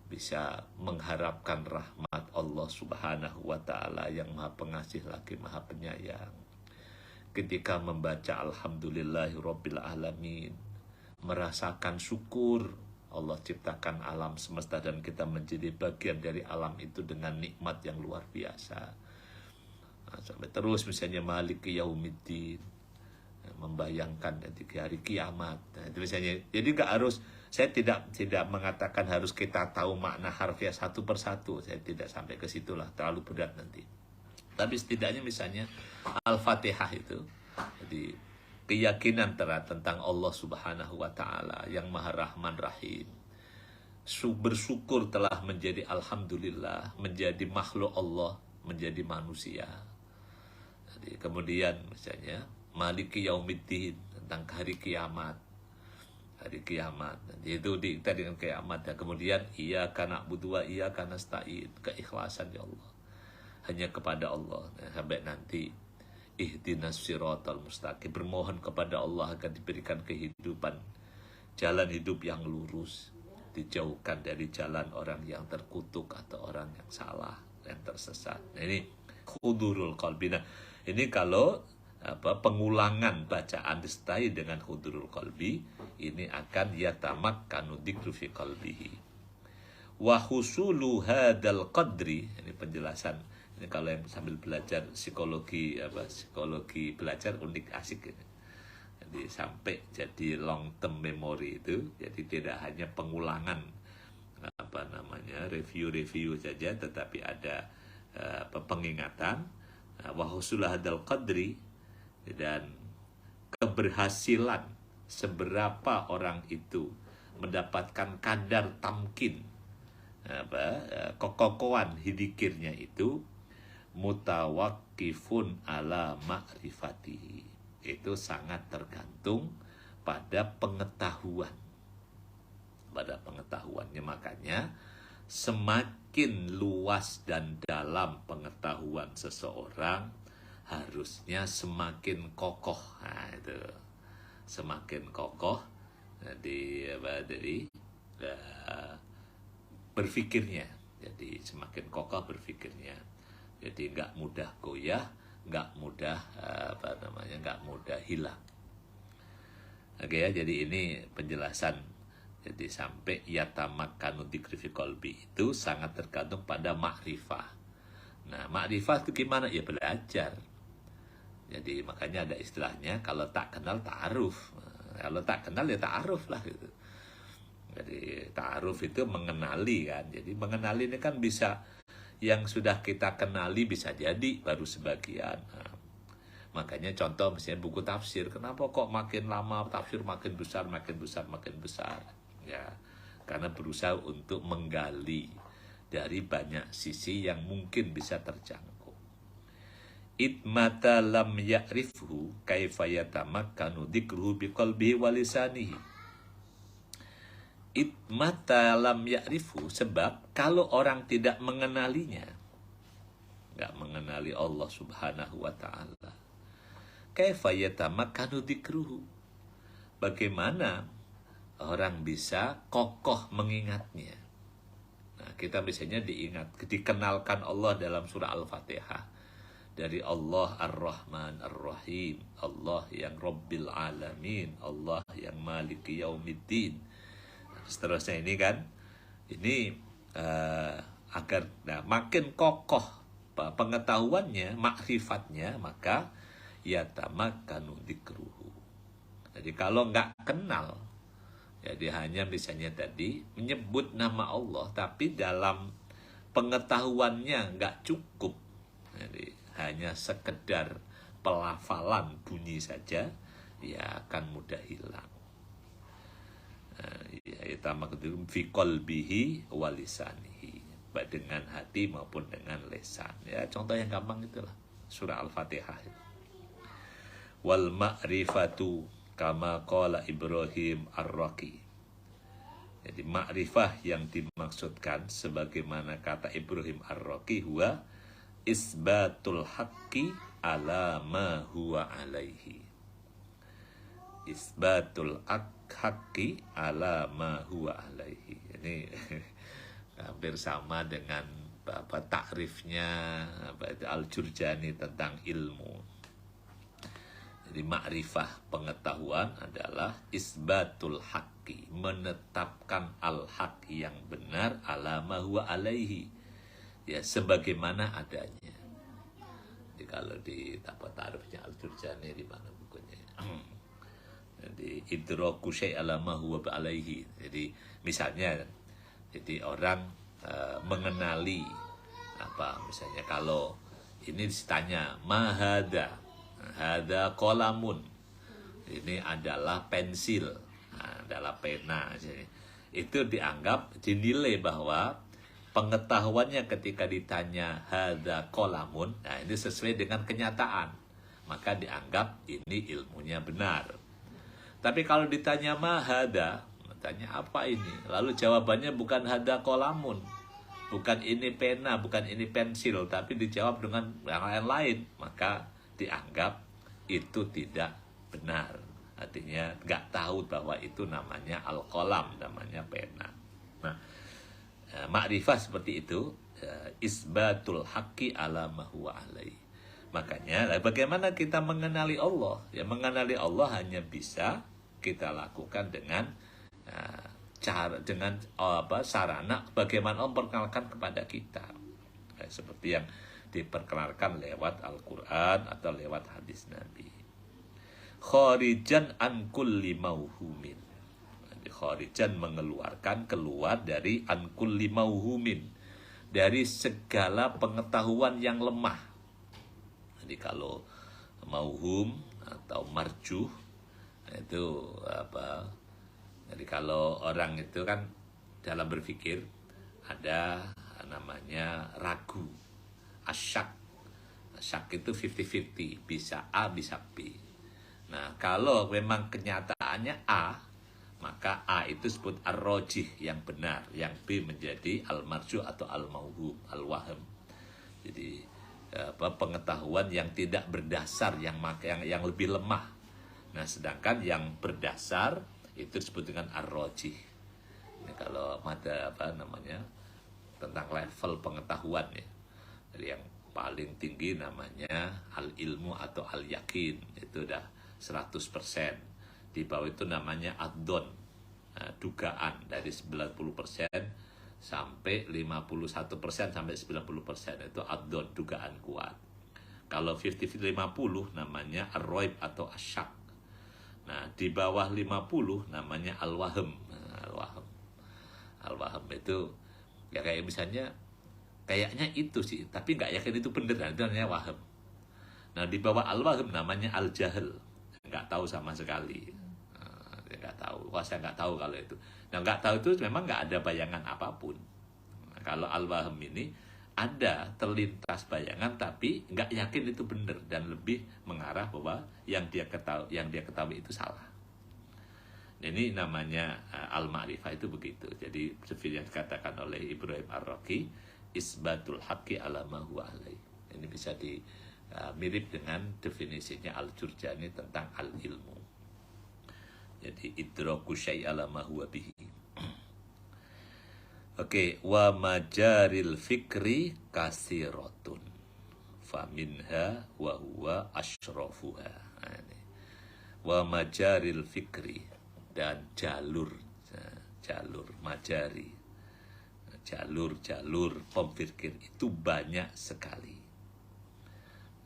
A: Bisa mengharapkan rahmat Allah Subhanahu wa Ta'ala yang Maha Pengasih lagi Maha Penyayang. Ketika membaca Alhamdulillahirabbil alamin, merasakan syukur Allah ciptakan alam semesta dan kita menjadi bagian dari alam itu dengan nikmat yang luar biasa. Nah, sampai terus misalnya Maliki Yaumiddin, membayangkan di hari kiamat. Nah, itu misalnya. Jadi nggak harus, saya tidak mengatakan harus kita tahu makna harfiah satu persatu. Saya tidak sampai ke situlah, terlalu berat nanti. Tapi setidaknya misalnya Al-Fatihah itu, jadi keyakinan tentang Allah Subhanahu wa Ta'ala yang Maha Rahman Rahim. Bersyukur telah menjadi alhamdulillah, menjadi makhluk Allah, menjadi manusia. Jadi kemudian misalnya Maliki Yaumiddin, tentang hari kiamat. Hari kiamat. Jadi itu kita dengan kiamat. Dan kemudian iyyaka na'budu wa iyyaka nasta'in, keikhlasan ya Allah. Hanya kepada Allah. Nah, sampai nanti ihdinas siratal mustaqim, bermohon kepada Allah agar diberikan kehidupan, jalan hidup yang lurus, dijauhkan dari jalan orang yang terkutuk atau orang yang salah, yang tersesat. Nah, ini hudurul qalbi. Nah, ini kalau pengulangan bacaan disertai dengan hudurul qalbi, ini akan yatamakkanu dzikru fi qalbihi. Wa husulu hadzal qadri, ini penjelasan. Ini kalau yang sambil belajar psikologi belajar unik asik ini. Jadi sampai jadi long term memory itu, jadi tidak hanya pengulangan review saja, tetapi ada pengingatan wa husulu hadzal qadri, dan keberhasilan seberapa orang itu mendapatkan kadar tamkin kekokohan hidikirnya itu mutawakkifun ala ma'rifati, itu sangat tergantung pada pengetahuannya. Makanya semakin luas dan dalam pengetahuan seseorang, harusnya semakin kokoh. Nah, itu semakin kokoh dari berpikirnya. Jadi semakin kokoh berpikirnya. Jadi nggak mudah goyah, nggak mudah hilang. Oke ya, jadi ini penjelasan. Jadi sampai yatamakkanu dzikri fi qalbi itu sangat tergantung pada makrifah. Nah, makrifah itu gimana? Ya belajar. Jadi makanya ada istilahnya, kalau tak kenal ta'aruf. Kalau tak kenal ya ta'aruf lah gitu. Jadi ta'aruf itu mengenali kan. Jadi mengenali ini kan bisa yang sudah kita kenali bisa jadi baru sebagian. Nah, makanya contoh misalnya buku tafsir, kenapa kok makin lama tafsir makin besar, makin besar, makin besar? Ya, karena berusaha untuk menggali dari banyak sisi yang mungkin bisa terjangkau. Idmata lam ya'rifhu kaifa yatamakkanu dzikruhu biqalbihi wa lisanihi. Idmata lam ya'rifhu, sebab kalau orang tidak mengenalinya, nggak mengenali Allah Subhanahu wa ta'ala, kaifa yatamakkanu dzikruhu, bagaimana orang bisa kokoh mengingatnya. Nah, kita biasanya dikenalkan Allah dalam surah Al-Fatihah. Dari Allah Ar-Rahman Ar-Rahim, Allah yang Rabbil Alamin, Allah yang Maliki Yaumiddin. Seterusnya ini kan, ini agar makin kokoh pengetahuannya, makrifatnya, maka yatamakkanu dzikruhu. Jadi kalau nggak kenal, jadi hanya misalnya tadi menyebut nama Allah, tapi dalam pengetahuannya nggak cukup. Jadi hanya sekedar pelafalan bunyi saja, ya akan mudah hilang. Ya tamakkum fi qalbihi wa lisanihi, baik dengan hati maupun dengan lisan. Ya contoh yang gampang itulah surah Al-Fatihah. Wal ma'rifatu kama qala Ibrahim Ar-Raqi. Jadi ma'rifah yang dimaksudkan sebagaimana kata Ibrahim Ar-Raqi, huwa isbatul haqqi ala ma huwa alaihi. Isbatul haqqi ala ma huwa alaihi. Ini hampir sama dengan takrifnya Al-Jurjani tentang ilmu. Jadi ma'rifah pengetahuan adalah isbatul haqqi, menetapkan al-haq yang benar ala ma huwa alaihi, ya sebagaimana adanya. Jadi kalau di takrifnya Al-Jurjani di mana bukunya? Jadi idraku syai' ala ma huwa alaihi. Jadi misalnya, jadi orang mengenali apa, misalnya kalau ini ditanya mahada, hada qalamun, ini adalah pensil, adalah pena. Jadi, itu dianggap, dinilai bahwa pengetahuannya ketika ditanya hada qalamun, nah ini sesuai dengan kenyataan, maka dianggap ini ilmunya benar. Tapi kalau ditanya mahada, tanya apa ini, lalu jawabannya bukan hada qalamun, bukan ini pena, bukan ini pensil, tapi dijawab dengan yang lain, maka dianggap itu tidak benar. Artinya nggak tahu bahwa itu namanya al-qalam, namanya pena. Nah, makrifah seperti itu, isbatul haqqi ala ma huwa alaihi. Makanya bagaimana kita mengenali Allah? Ya mengenali Allah hanya bisa kita lakukan dengan sarana bagaimana Allah memperkenalkan kepada kita. Seperti yang diperkenalkan lewat Al-Quran atau lewat hadis Nabi. Kharijan an kulli mauhumin. Kharijan mengeluarkan, keluar dari an kulli mauhumin, dari segala pengetahuan yang lemah. Jadi kalau mauhum atau marjuh itu apa? Jadi kalau orang itu kan dalam berpikir ada namanya ragu, asyak. Asyak itu 50-50, bisa A bisa B. Nah kalau memang kenyataannya A, maka A itu disebut ar-rajih, yang benar, yang B menjadi al-marjuh atau al-mauhum, al-wahm. Jadi pengetahuan yang tidak berdasar, yang lebih lemah. Nah sedangkan yang berdasar itu disebut dengan ar-rajih. Ini kalau ada tentang level pengetahuan ya. Jadi yang paling tinggi namanya al-ilmu atau al-yakin, itu udah 100%. Di bawah itu namanya ad-don, dugaan, dari 90% sampai 51% sampai 90%, itu ad-don, dugaan kuat. Kalau 50-50 namanya ar-raib atau asyak. Nah, di bawah 50 namanya al-wahm. Al-wahm itu ya kayak misalnya kayaknya itu sih, tapi nggak yakin itu bener. Nah, itu namanya waham. Nah, di bawah al-waham namanya al-jahil, nggak tahu sama sekali. Dia nggak tahu. Wah, saya nggak tahu kalau itu. Nah, nggak tahu itu memang nggak ada bayangan apapun. Nah, kalau al-waham ini ada terlintas bayangan, tapi nggak yakin itu benar dan lebih mengarah bahwa yang dia ketahui itu salah. Ini namanya al-ma'rifah itu begitu. Jadi seperti yang dikatakan oleh Ibrahim Ar-Raqi, isbatul haqqi ala ma huwa alaih. Ini bisa mirip dengan definisinya Al-Jurjani tentang al-ilmu. Jadi idraku syai' ala ma huwa bihi. Oke, wa majaril fikri kasiratun faminha wa huwa asyrafuha. Nah, ini. Wa majaril fikri, dan jalur majari, jalur pemikir itu banyak sekali.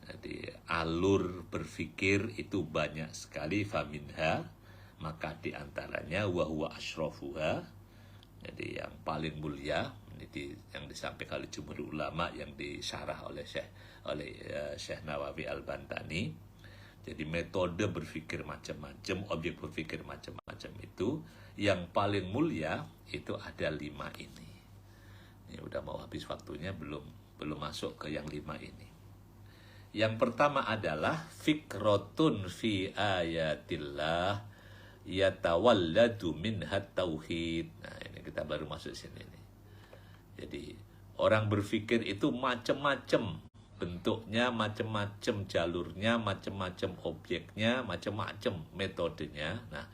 A: Jadi alur berpikir itu banyak sekali, faminha, maka diantaranya wa huwa asyrafuha, jadi yang paling mulia, ini yang disampaikan oleh jumhur ulama, yang disyarah oleh Syekh Nawawi Al-Bantani. Jadi metode berpikir macam-macam, objek berpikir macam-macam itu, yang paling mulia itu ada 5 ini. Ini udah mau habis waktunya, belum masuk ke yang 5 ini. Yang pertama adalah fikrotun fi ayatillah yatawalladu minhat tauhid. Nah, ini kita baru masuk sini nih. Jadi orang berpikir itu macam-macam bentuknya, macam-macam jalurnya, macam-macam objeknya, macam-macam metodenya. Nah,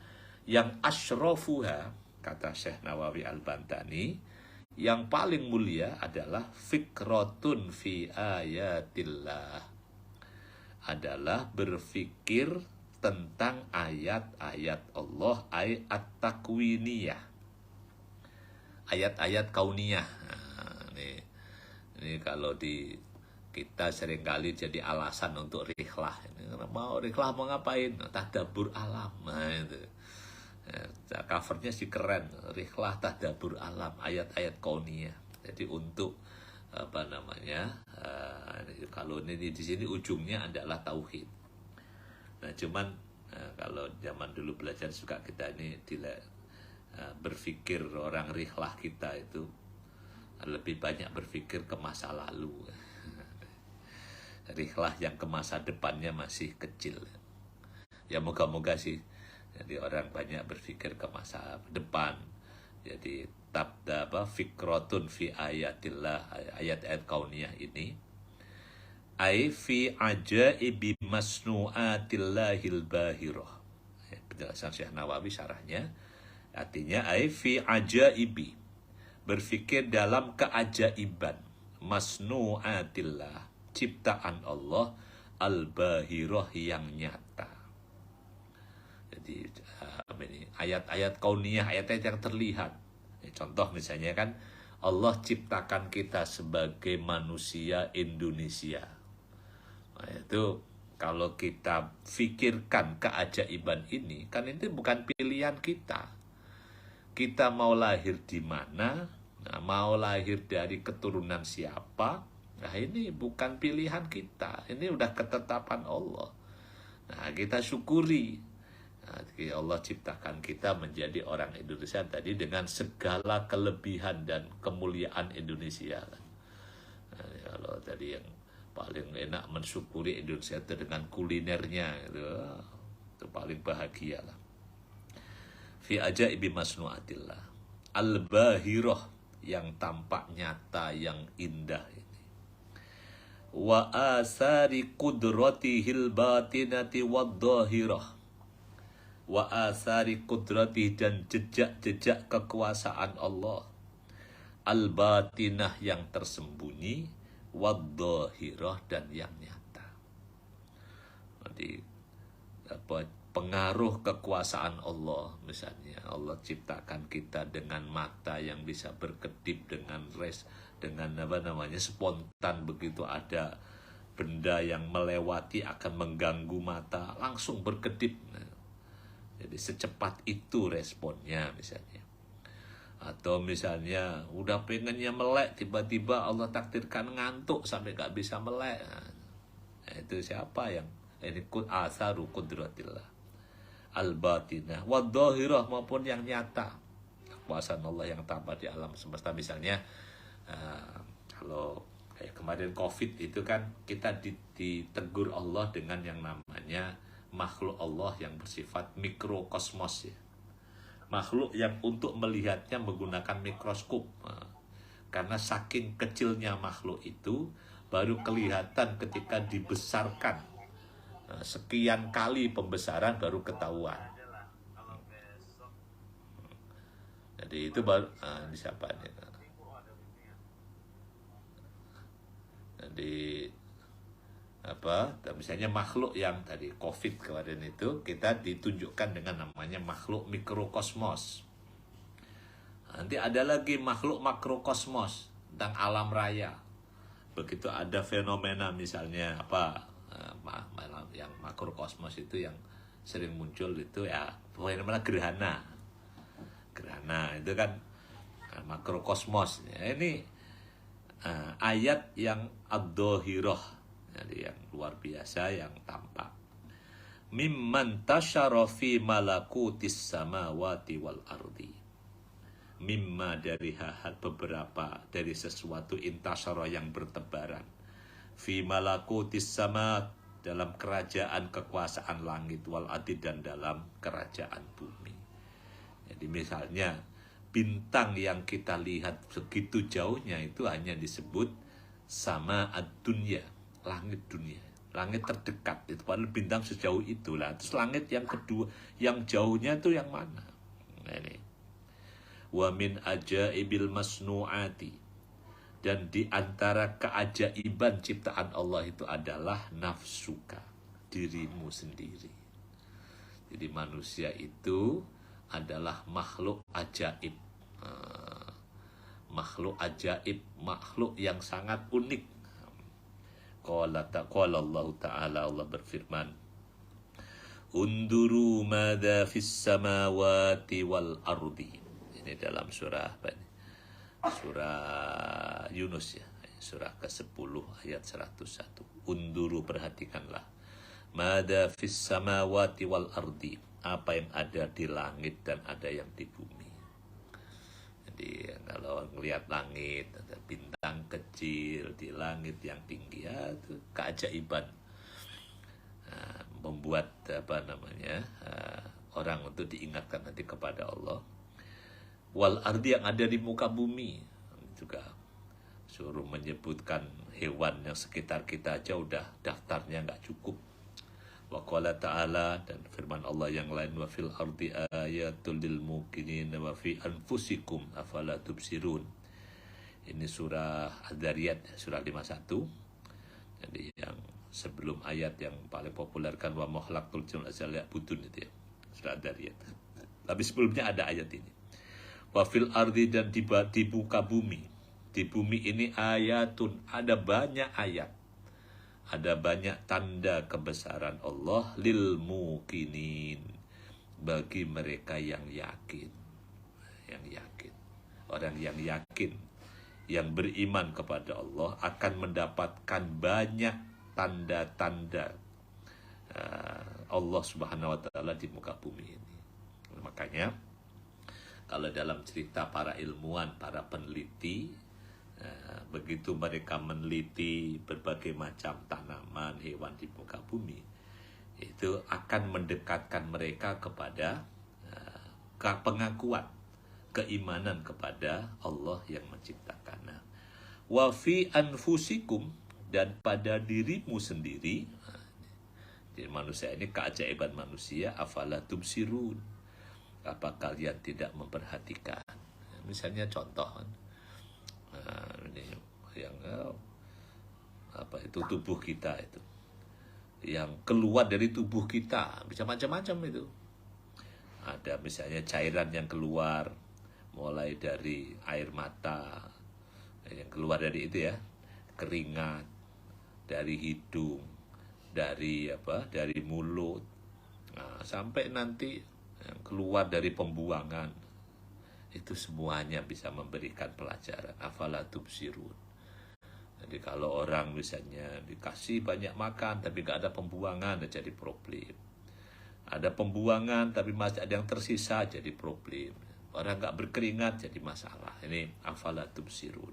A: yang asyrafuha, kata Syekh Nawawi Al-Bantani, yang paling mulia adalah fikrotun fi ayatillah, adalah berpikir tentang ayat-ayat Allah, ayat takwiniyah, ayat-ayat kauniyah. Nah, ini kalau di kita seringkali jadi alasan untuk rihlah. Mau rihlah mau ngapain? Tadabbur alam. Nah, itu. Ya, covernya sih keren. Rihlah tadabbur alam, ayat-ayat kauniyah. Jadi untuk apa namanya? Kalau ini di sini ujungnya adalah tauhid. Nah, cuman kalau zaman dulu belajar suka kita ini berpikir orang rihlah kita itu lebih banyak berpikir ke masa lalu. Rihlah yang ke masa depannya masih kecil. Ya moga-moga sih. Jadi orang banyak berpikir ke masa depan. Jadi fikrotun fi ayatillah, ayat-ayat kauniyah ini, ai fi ajaibi masnu'atillahil bahirah. Penjelasan Syekh Nawawi syarahnya, artinya ai fi ajaibi, berpikir dalam keajaiban, masnu'atillah, ciptaan Allah, al-bahirah, yang nyata. Jadi ini ayat-ayat kauniyah, ayat-ayat yang terlihat. Contoh misalnya kan, Allah ciptakan kita sebagai manusia Indonesia. Nah, itu kalau kita pikirkan keajaiban ini, kan itu bukan pilihan kita. Kita mau lahir di mana, mau lahir dari keturunan siapa, nah ini bukan pilihan kita. Ini udah ketetapan Allah. Nah, kita syukuri. Nah, Allah ciptakan kita menjadi orang Indonesia tadi dengan segala kelebihan dan kemuliaan Indonesia. Nah, kalau tadi yang paling enak mensyukuri Indonesia itu dengan kulinernya, itu paling bahagia lah. Fi ajaibi masnu'atillah, al-bahirah, yang tampak nyata, yang indah ini. Wa asari qudratihil batinati wad-dhahirah, wa asari qudratih, dan jejak-jejak kekuasaan Allah, al-batinah, yang tersembunyi, wad-dhahirah, dan yang nyata. Jadi pengaruh kekuasaan Allah, misalnya Allah ciptakan kita dengan mata yang bisa berkedip dengan spontan, begitu ada benda yang melewati akan mengganggu mata, langsung berkedip. Jadi secepat itu responnya misalnya. Atau misalnya udah pengennya melek, tiba-tiba Allah takdirkan ngantuk sampai gak bisa melek. Nah, itu siapa yang ini asaru kudratillah al-batinah wa dhahirah, maupun yang nyata, kekuasaan Allah yang tampak di alam semesta. Misalnya kalau kayak kemarin COVID itu kan kita ditegur Allah dengan yang namanya makhluk Allah yang bersifat mikrokosmos ya. Makhluk yang untuk melihatnya menggunakan mikroskop. Karena saking kecilnya makhluk itu baru kelihatan ketika dibesarkan. Sekian kali pembesaran baru ketahuan. Jadi itu baru ini siapa nih? Jadi misalnya makhluk yang tadi COVID kemarin itu kita ditunjukkan dengan namanya makhluk mikrokosmos. Nanti ada lagi makhluk makrokosmos tentang alam raya. Begitu ada fenomena misalnya yang makrokosmos itu yang sering muncul itu ya fenomena gerhana. Gerhana itu kan makrokosmos. Ya, ini ayat yang ad-dhahirah. Jadi yang luar biasa, yang tampak. Mimman tasyara fi malakutis samawati wal ardi. Mimma dari beberapa dari sesuatu intasyara yang bertebaran. Fi malakutis sama, dalam kerajaan kekuasaan langit, wal ardi, dan dalam kerajaan bumi. Jadi misalnya bintang yang kita lihat segitu jauhnya itu hanya disebut sama ad-dunya, langit dunia, langit terdekat itu, padahal bintang sejauh itulah. Terus langit yang kedua, yang jauhnya itu yang mana? Nah, ini wa min ajaibil masnuati, dan di antara keajaiban ciptaan Allah itu adalah nafsuka, dirimu sendiri. Jadi manusia itu adalah makhluk ajaib, makhluk ajaib, makhluk yang sangat unik. Qala Allah Ta'ala, Allah berfirman, Unduru madha fis samawati wal ardi. Ini dalam surah apa ini? Surah Yunus ya, surah ke-10 ayat 101. Unduru, perhatikanlah. Madha fis samawati wal ardi, apa yang ada di langit dan ada yang di bumi. Jadi kalau ngelihat langit, ada bintang kecil di langit yang tinggi, ya itu keajaiban. Membuat orang untuk diingatkan nanti kepada Allah. Wal ardi, yang ada di muka bumi, juga suruh menyebutkan hewan yang sekitar kita aja udah daftarnya nggak cukup. Wa qala ta'ala, dan firman Allah yang lain, wa fil ardi ayatul lil muqinin wa fi anfusikum afala tubsirun. Ini surah Ad-Dariyat, surah 51. Jadi yang sebelum ayat yang paling populer kan wa mahlaqtul jinna budun itu ya, surah Ad-Dariyat. Tapi sebelumnya ada ayat ini. Wa fil ardi, dan di muka bumi. Di bumi ini ayatun, ada banyak ayat. Ada banyak tanda kebesaran Allah lil muqinin, bagi mereka yang yakin. Yang yakin. Orang yang yakin, yang beriman kepada Allah akan mendapatkan banyak tanda-tanda Allah Subhanahu wa taala di muka bumi ini. Makanya kalau dalam cerita para ilmuwan, para peneliti, begitu mereka meneliti berbagai macam tanaman, hewan di muka bumi, itu akan mendekatkan mereka kepada pengakuan, keimanan kepada Allah yang menciptakan. Wa fi anfusikum, dan pada dirimu sendiri. Jadi manusia ini keajaiban manusia, afala tubsirun, apa kalian tidak memperhatikan? Misalnya contoh, ini yang itu tubuh kita itu, yang keluar dari tubuh kita bisa macam-macam itu. Ada misalnya cairan yang keluar, mulai dari air mata yang keluar dari itu ya, keringat, dari hidung, dari mulut, sampai nanti yang keluar dari pembuangan, Itu semuanya bisa memberikan pelajaran. Afala tubsirun. Jadi kalau orang misalnya dikasih banyak makan tapi gak ada pembuangan, jadi problem. Ada pembuangan tapi masih ada yang tersisa, jadi problem. Orang gak berkeringat jadi masalah. Ini afala tubsirun.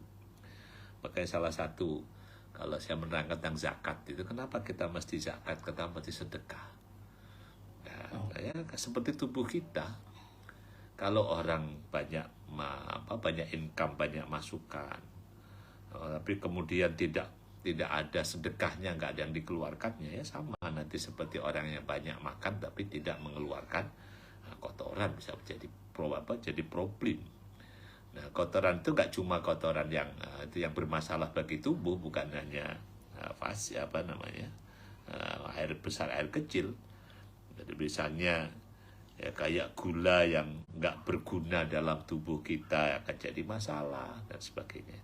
A: Makanya salah satu, kalau saya menerangkan tentang zakat itu, kenapa kita mesti zakat, kenapa mesti sedekah? Ya, seperti tubuh kita. Kalau orang banyak banyak income, banyak masukan, tapi kemudian tidak ada sedekahnya, nggak ada yang dikeluarkannya, ya sama nanti seperti orang yang banyak makan tapi tidak mengeluarkan kotoran, bisa jadi problem. Nah, kotoran itu nggak cuma kotoran yang itu yang bermasalah bagi tubuh, bukan hanya air besar, air kecil. Jadi misalnya ya kayak gula yang nggak berguna dalam tubuh kita akan jadi masalah dan sebagainya.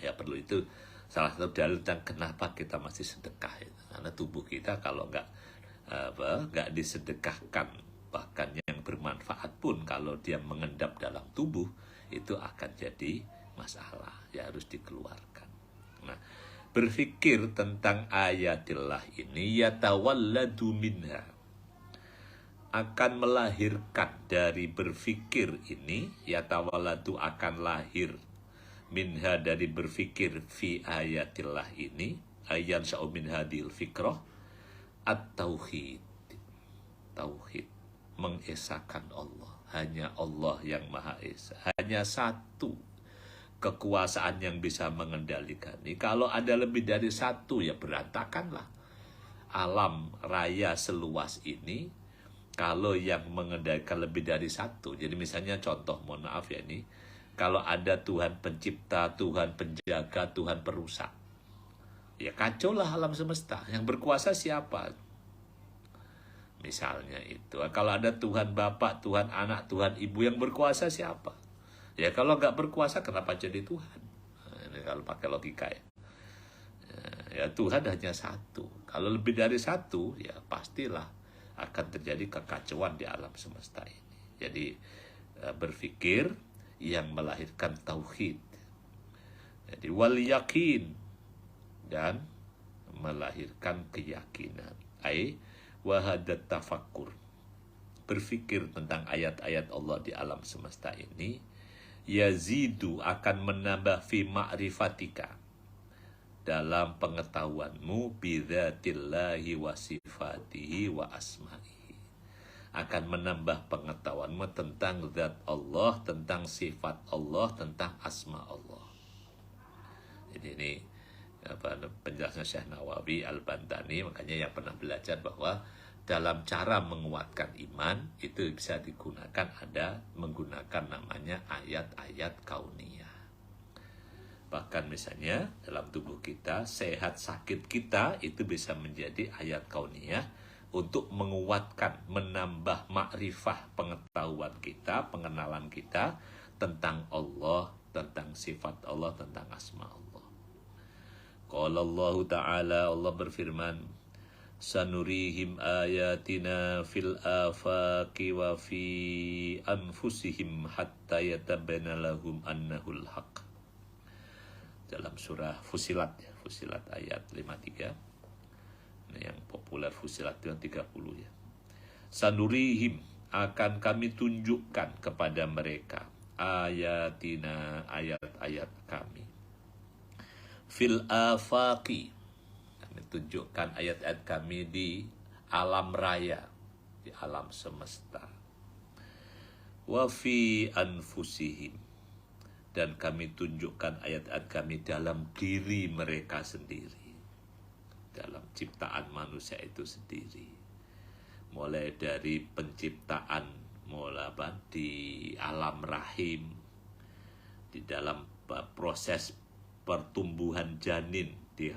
A: Ya perlu itu salah satu dalil tentang kenapa kita masih sedekah itu. Karena tubuh kita kalau nggak disedekahkan, bahkan yang bermanfaat pun kalau dia mengendap dalam tubuh itu akan jadi masalah, ya harus dikeluarkan. Nah, berpikir tentang ayatillah ini, yatawalladu minha, akan melahirkan dari berpikir ini, yatawalladu akan lahir, minha dari berpikir fi ayatillah ini, ayan sya'u min hadil fikrah, at-tauhid. Tauhid, mengesahkan Allah. Hanya Allah yang Maha Esa. Hanya satu kekuasaan yang bisa mengendalikan ini. Kalau ada lebih dari satu, ya berantakanlah alam raya seluas ini. Kalau yang mengendalikan lebih dari satu, jadi misalnya contoh, mohon maaf ya ini, kalau ada Tuhan pencipta, Tuhan penjaga, Tuhan perusak, ya kacau lah alam semesta. Yang berkuasa siapa? Misalnya itu. Kalau ada Tuhan Bapak, Tuhan Anak, Tuhan Ibu, yang berkuasa siapa? Ya kalau nggak berkuasa, kenapa jadi Tuhan? Nah, ini kalau pakai logika ya. Ya Tuhan hanya satu. Kalau lebih dari satu, ya pastilah akan terjadi kekacauan di alam semesta ini. Jadi berpikir yang melahirkan tauhid. Jadi wal yakin, dan melahirkan keyakinan. Wahadat tafakkur, berpikir tentang ayat-ayat Allah di alam semesta ini, yazidu akan menambah fi ma'rifatika, dalam pengetahuanmu, bidzatillahi wa sifatihi wa asma'ihi, akan menambah pengetahuanmu tentang zat Allah, tentang sifat Allah, tentang asma Allah. Jadi ini penjelasan Syekh Nawawi Al-Bantani. Makanya yang pernah belajar bahwa dalam cara menguatkan iman itu bisa digunakan, menggunakan namanya ayat-ayat kauniyah. Bahkan misalnya dalam tubuh kita, sehat sakit kita itu bisa menjadi ayat kauniyah untuk menguatkan, menambah makrifah, pengetahuan kita, pengenalan kita tentang Allah, tentang sifat Allah, tentang asma Allah. Qala Allah Ta'ala, Allah berfirman, sanurihim ayatina fil afaqi wa fi anfusihim hatta yatabayyana lahum annahul haq. Dalam surah Fusilat, ya, Fusilat ayat 53. Nah, yang populer Fusilat itu yang 30 ya. Sanurihim, akan kami tunjukkan kepada mereka, ayatina, ayat-ayat kami, fil afaqi, kami tunjukkan ayat-ayat kami di alam raya, di alam semesta, wa fi anfusihim, dan kami tunjukkan ayat-ayat kami dalam diri mereka sendiri, dalam ciptaan manusia itu sendiri. Mulai dari penciptaan, di alam rahim, di dalam proses pertumbuhan janin di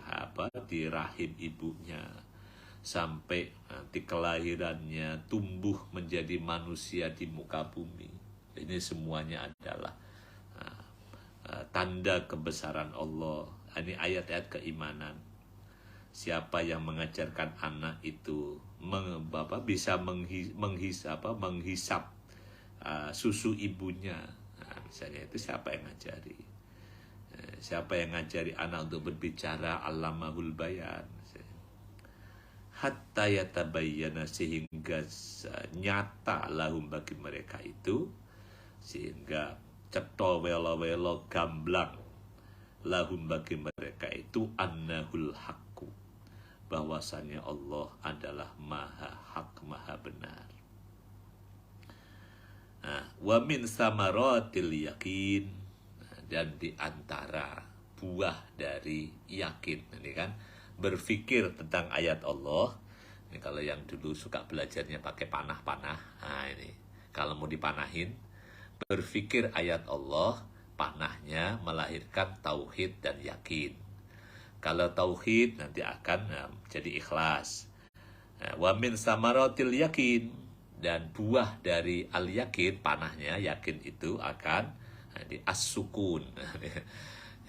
A: rahim ibunya, sampai nanti kelahirannya, tumbuh menjadi manusia di muka bumi. Ini semuanya adalah tanda kebesaran Allah. Ini ayat-ayat keimanan. Siapa yang mengajarkan anak itu bisa menghisap susu ibunya. Nah, misalnya itu siapa yang ngajari? Siapa yang ngajari anak untuk berbicara? Allamahul bayan. Hatta yatabayyana, sehingga nyata lahum bagi mereka itu, sehingga cetha welo-welo gamblang lahum bagi mereka itu annahul haqqu, bahwasannya Allah adalah maha hak, maha benar. Wa min samaratil yakin, dan di antara buah dari yakin, ini kan berpikir tentang ayat Allah. Ini kalau yang dulu suka belajarnya pakai panah-panah, nah ini kalau mau dipanahin, berpikir ayat Allah, panahnya melahirkan tauhid dan yakin. Kalau tauhid nanti akan jadi ikhlas. Wa min samaratil yakin, dan buah dari al-yakin, panahnya yakin itu akan di as-sukun.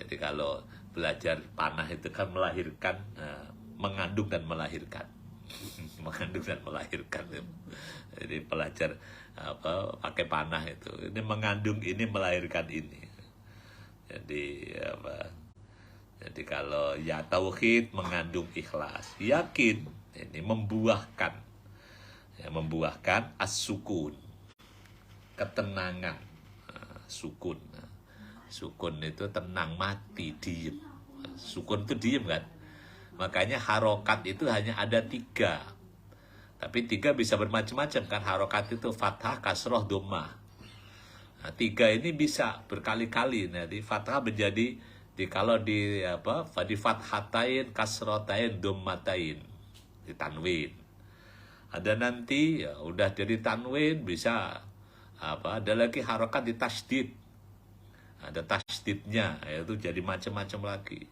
A: Jadi kalau belajar panah itu kan melahirkan, mengandung dan melahirkan. Mengandung dan melahirkan. Jadi belajar pakai panah itu, ini mengandung ini, melahirkan ini. Jadi kalau ya tauhid mengandung ikhlas, yakin ini membuahkan, membuahkan as-sukun, ketenangan. Sukun itu tenang, mati, diem. Sukun itu diem kan, makanya harokat itu hanya ada 3, tapi 3 bisa bermacam-macam kan. Harokat itu fathah, kasroh, dhammah. Nah, 3 ini bisa berkali-kali. Jadi fathah menjadi kalau di fathatain, kasrotain, dhammatain, di tanwin. Ada nanti ya udah jadi tanwin, bisa ada lagi harokat di tasdid, ada tasdidnya, yaitu jadi macam-macam lagi.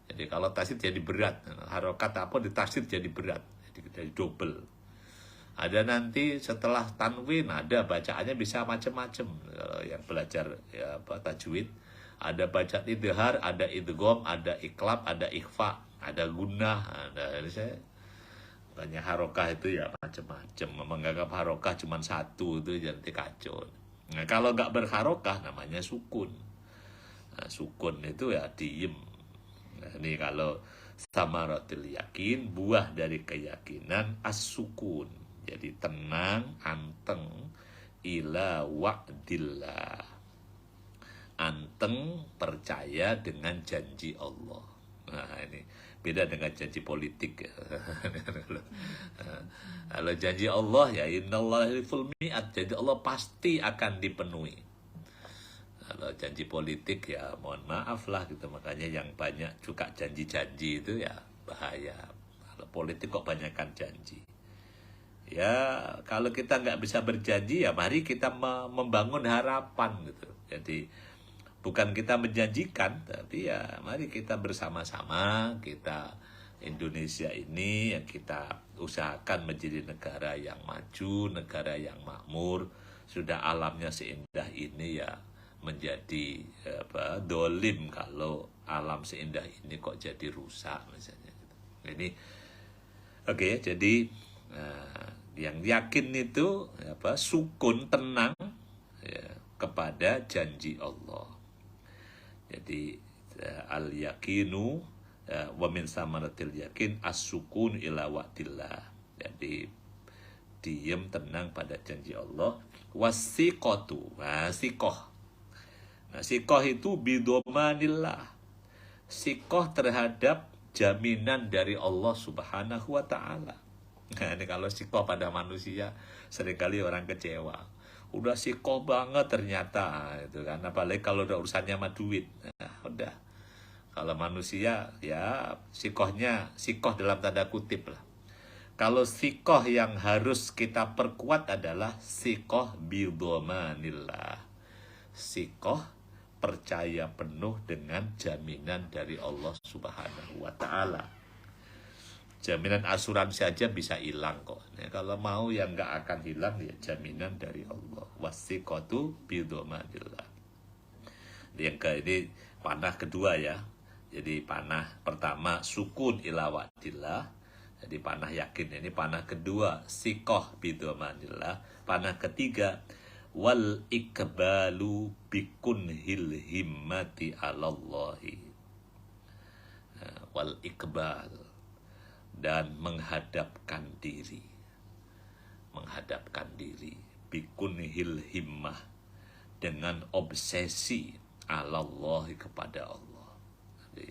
A: Jadi kalau tasdid jadi berat, harokat apa di tasdid jadi berat, jadi double. Ada nanti setelah tanwin, ada bacaannya bisa macam-macam. Kalau yang belajar tajwid, ada baca idhar, ada idgham, ada iklab, ada ikhfa, ada gunnah, ada banyak harokah itu ya macam-macam. Menganggap harokah cuma satu itu jadi kacau. Nah, kalau nggak berharokah namanya sukun. Nah, sukun itu ya diem. Nah, ini kalau samaratul yakin, buah dari keyakinan, as-sukun. Jadi tenang, anteng, ila wa'dillah. Anteng, percaya dengan janji Allah. Nah, ini beda dengan janji politik. Kalau janji Allah ya innallaha yuful mi'at, jadi Allah pasti akan dipenuhi. Kalau janji politik ya mohon maaf lah gitu. Makanya yang banyak juga janji-janji itu ya bahaya. Kalau politik kok banyakkan janji. Ya kalau kita nggak bisa berjanji ya mari kita membangun harapan gitu. Jadi bukan kita menjanjikan, tapi ya mari kita bersama-sama, kita Indonesia ini yang kita usahakan menjadi negara yang maju, negara yang makmur. Sudah alamnya seindah ini ya menjadi dolim kalau alam seindah ini kok jadi rusak misalnya. Ini oke, jadi yang yakin itu sukun, tenang ya, kepada janji Allah. Jadi al-yakinu wa min samaratil yakin as-sukun ila wa'dillah. Jadi diem, tenang pada janji Allah. Wasiqatu, sikoh. Nah, sikoh itu bidomanillah. Sikoh terhadap jaminan dari Allah Subhanahu wa ta'ala. Nah, ini kalau sikoh pada manusia seringkali orang kecewa. Udah sikoh banget ternyata itu kan, apalagi kalau udah urusannya sama duit. Nah, udah. Kalau manusia ya sikohnya, sikoh dalam tanda kutip lah. Kalau sikoh yang harus kita perkuat adalah sikoh bidomanillah. Sikoh percaya penuh dengan jaminan dari Allah Subhanahu wa ta'ala. Jaminan asuransi aja bisa hilang kok. Nah, kalau mau yang nggak akan hilang ya jaminan dari Allah. Wasiqatu bidomanillah. Yang ini panah kedua ya. Jadi panah pertama sukun ila wa'dillah. Jadi panah yakin. Ini panah kedua sikoh bidomanillah. Panah ketiga wal ikbalu bikunhil himmati alallahi. Wal ikbal, dan menghadapkan diri bikunhil himmah, dengan obsesi alallahi, kepada Allah. Jadi,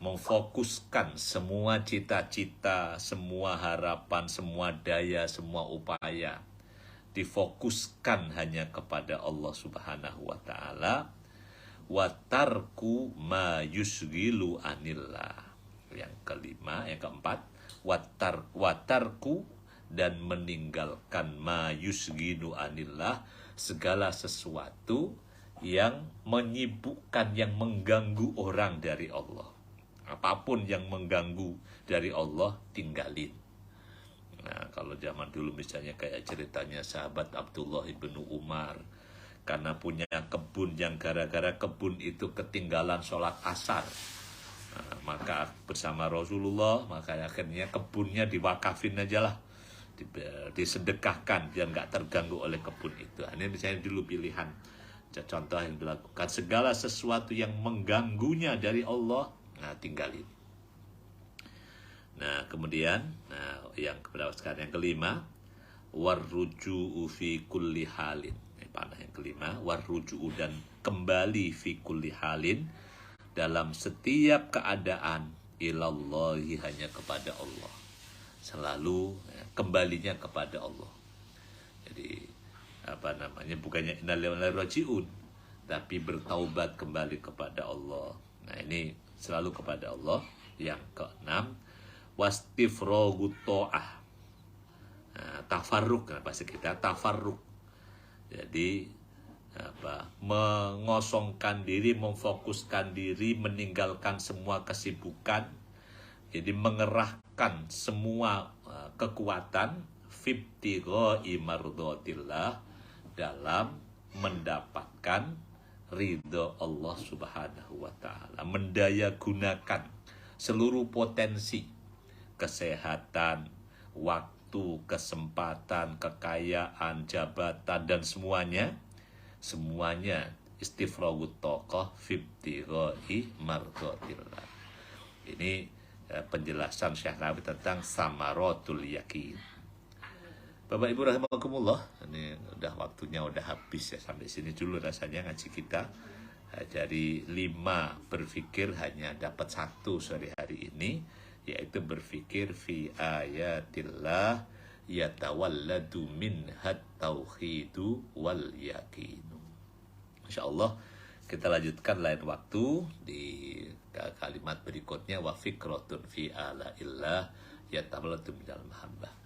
A: memfokuskan semua cita-cita, semua harapan, semua daya, semua upaya difokuskan hanya kepada Allah Subhanahu wa ta'ala. Watarku ma yusgilu anillah. Yang keempat, watarku, dan meninggalkan ma yusgilu anillah, segala sesuatu yang menyibukkan, yang mengganggu orang dari Allah. Apapun yang mengganggu dari Allah, tinggalin. Nah, kalau zaman dulu misalnya kayak ceritanya sahabat Abdullah ibnu Umar, karena punya kebun yang gara-gara kebun itu ketinggalan sholat asar, nah, maka bersama Rasulullah, maka akhirnya kebunnya diwakafin aja lah, disedekahkan biar nggak terganggu oleh kebun itu. Ini misalnya dulu pilihan, contoh yang dilakukan. Segala sesuatu yang mengganggunya dari Allah, nah tinggalin. Nah kemudian, yang sekarang yang kelima, warruju'u fi kulli halin. Panah yang kelima, warruju'u, dan kembali fi kulli halin, dalam setiap keadaan, ilallahi, hanya kepada Allah. Selalu kembalinya kepada Allah. Jadi bukannya innalillahi raji'un, tapi bertaubat kembali kepada Allah. Nah ini selalu kepada Allah. Yang keenam, wastifrogu to'ah. Tafarruk, bahasa kita tafarruk. Jadi mengosongkan diri, memfokuskan diri, meninggalkan semua kesibukan. Jadi mengerahkan semua kekuatan fibtigha'i mardotillah, dalam mendapatkan ridho Allah Subhanahu wa ta'ala. Mendaya gunakan seluruh potensi, kesehatan, waktu, kesempatan, kekayaan, jabatan, dan semuanya istifragut tokoh fibtigha'i mardotillah. Ini penjelasan Syekh Rabi tentang samaratul yakin. Bapak Ibu rahimakumullah, ini udah waktunya udah habis ya, sampai sini dulu rasanya ngaji kita. Dari 5 berpikir hanya dapat 1 sore hari ini, yaitu berpikir fi ayatillah yatawalladu minhat tauhidu wal yakinu. Insyaallah kita lanjutkan lain waktu di kalimat berikutnya, wa fikratun fi ala illah yatawalladu minal mahabbah.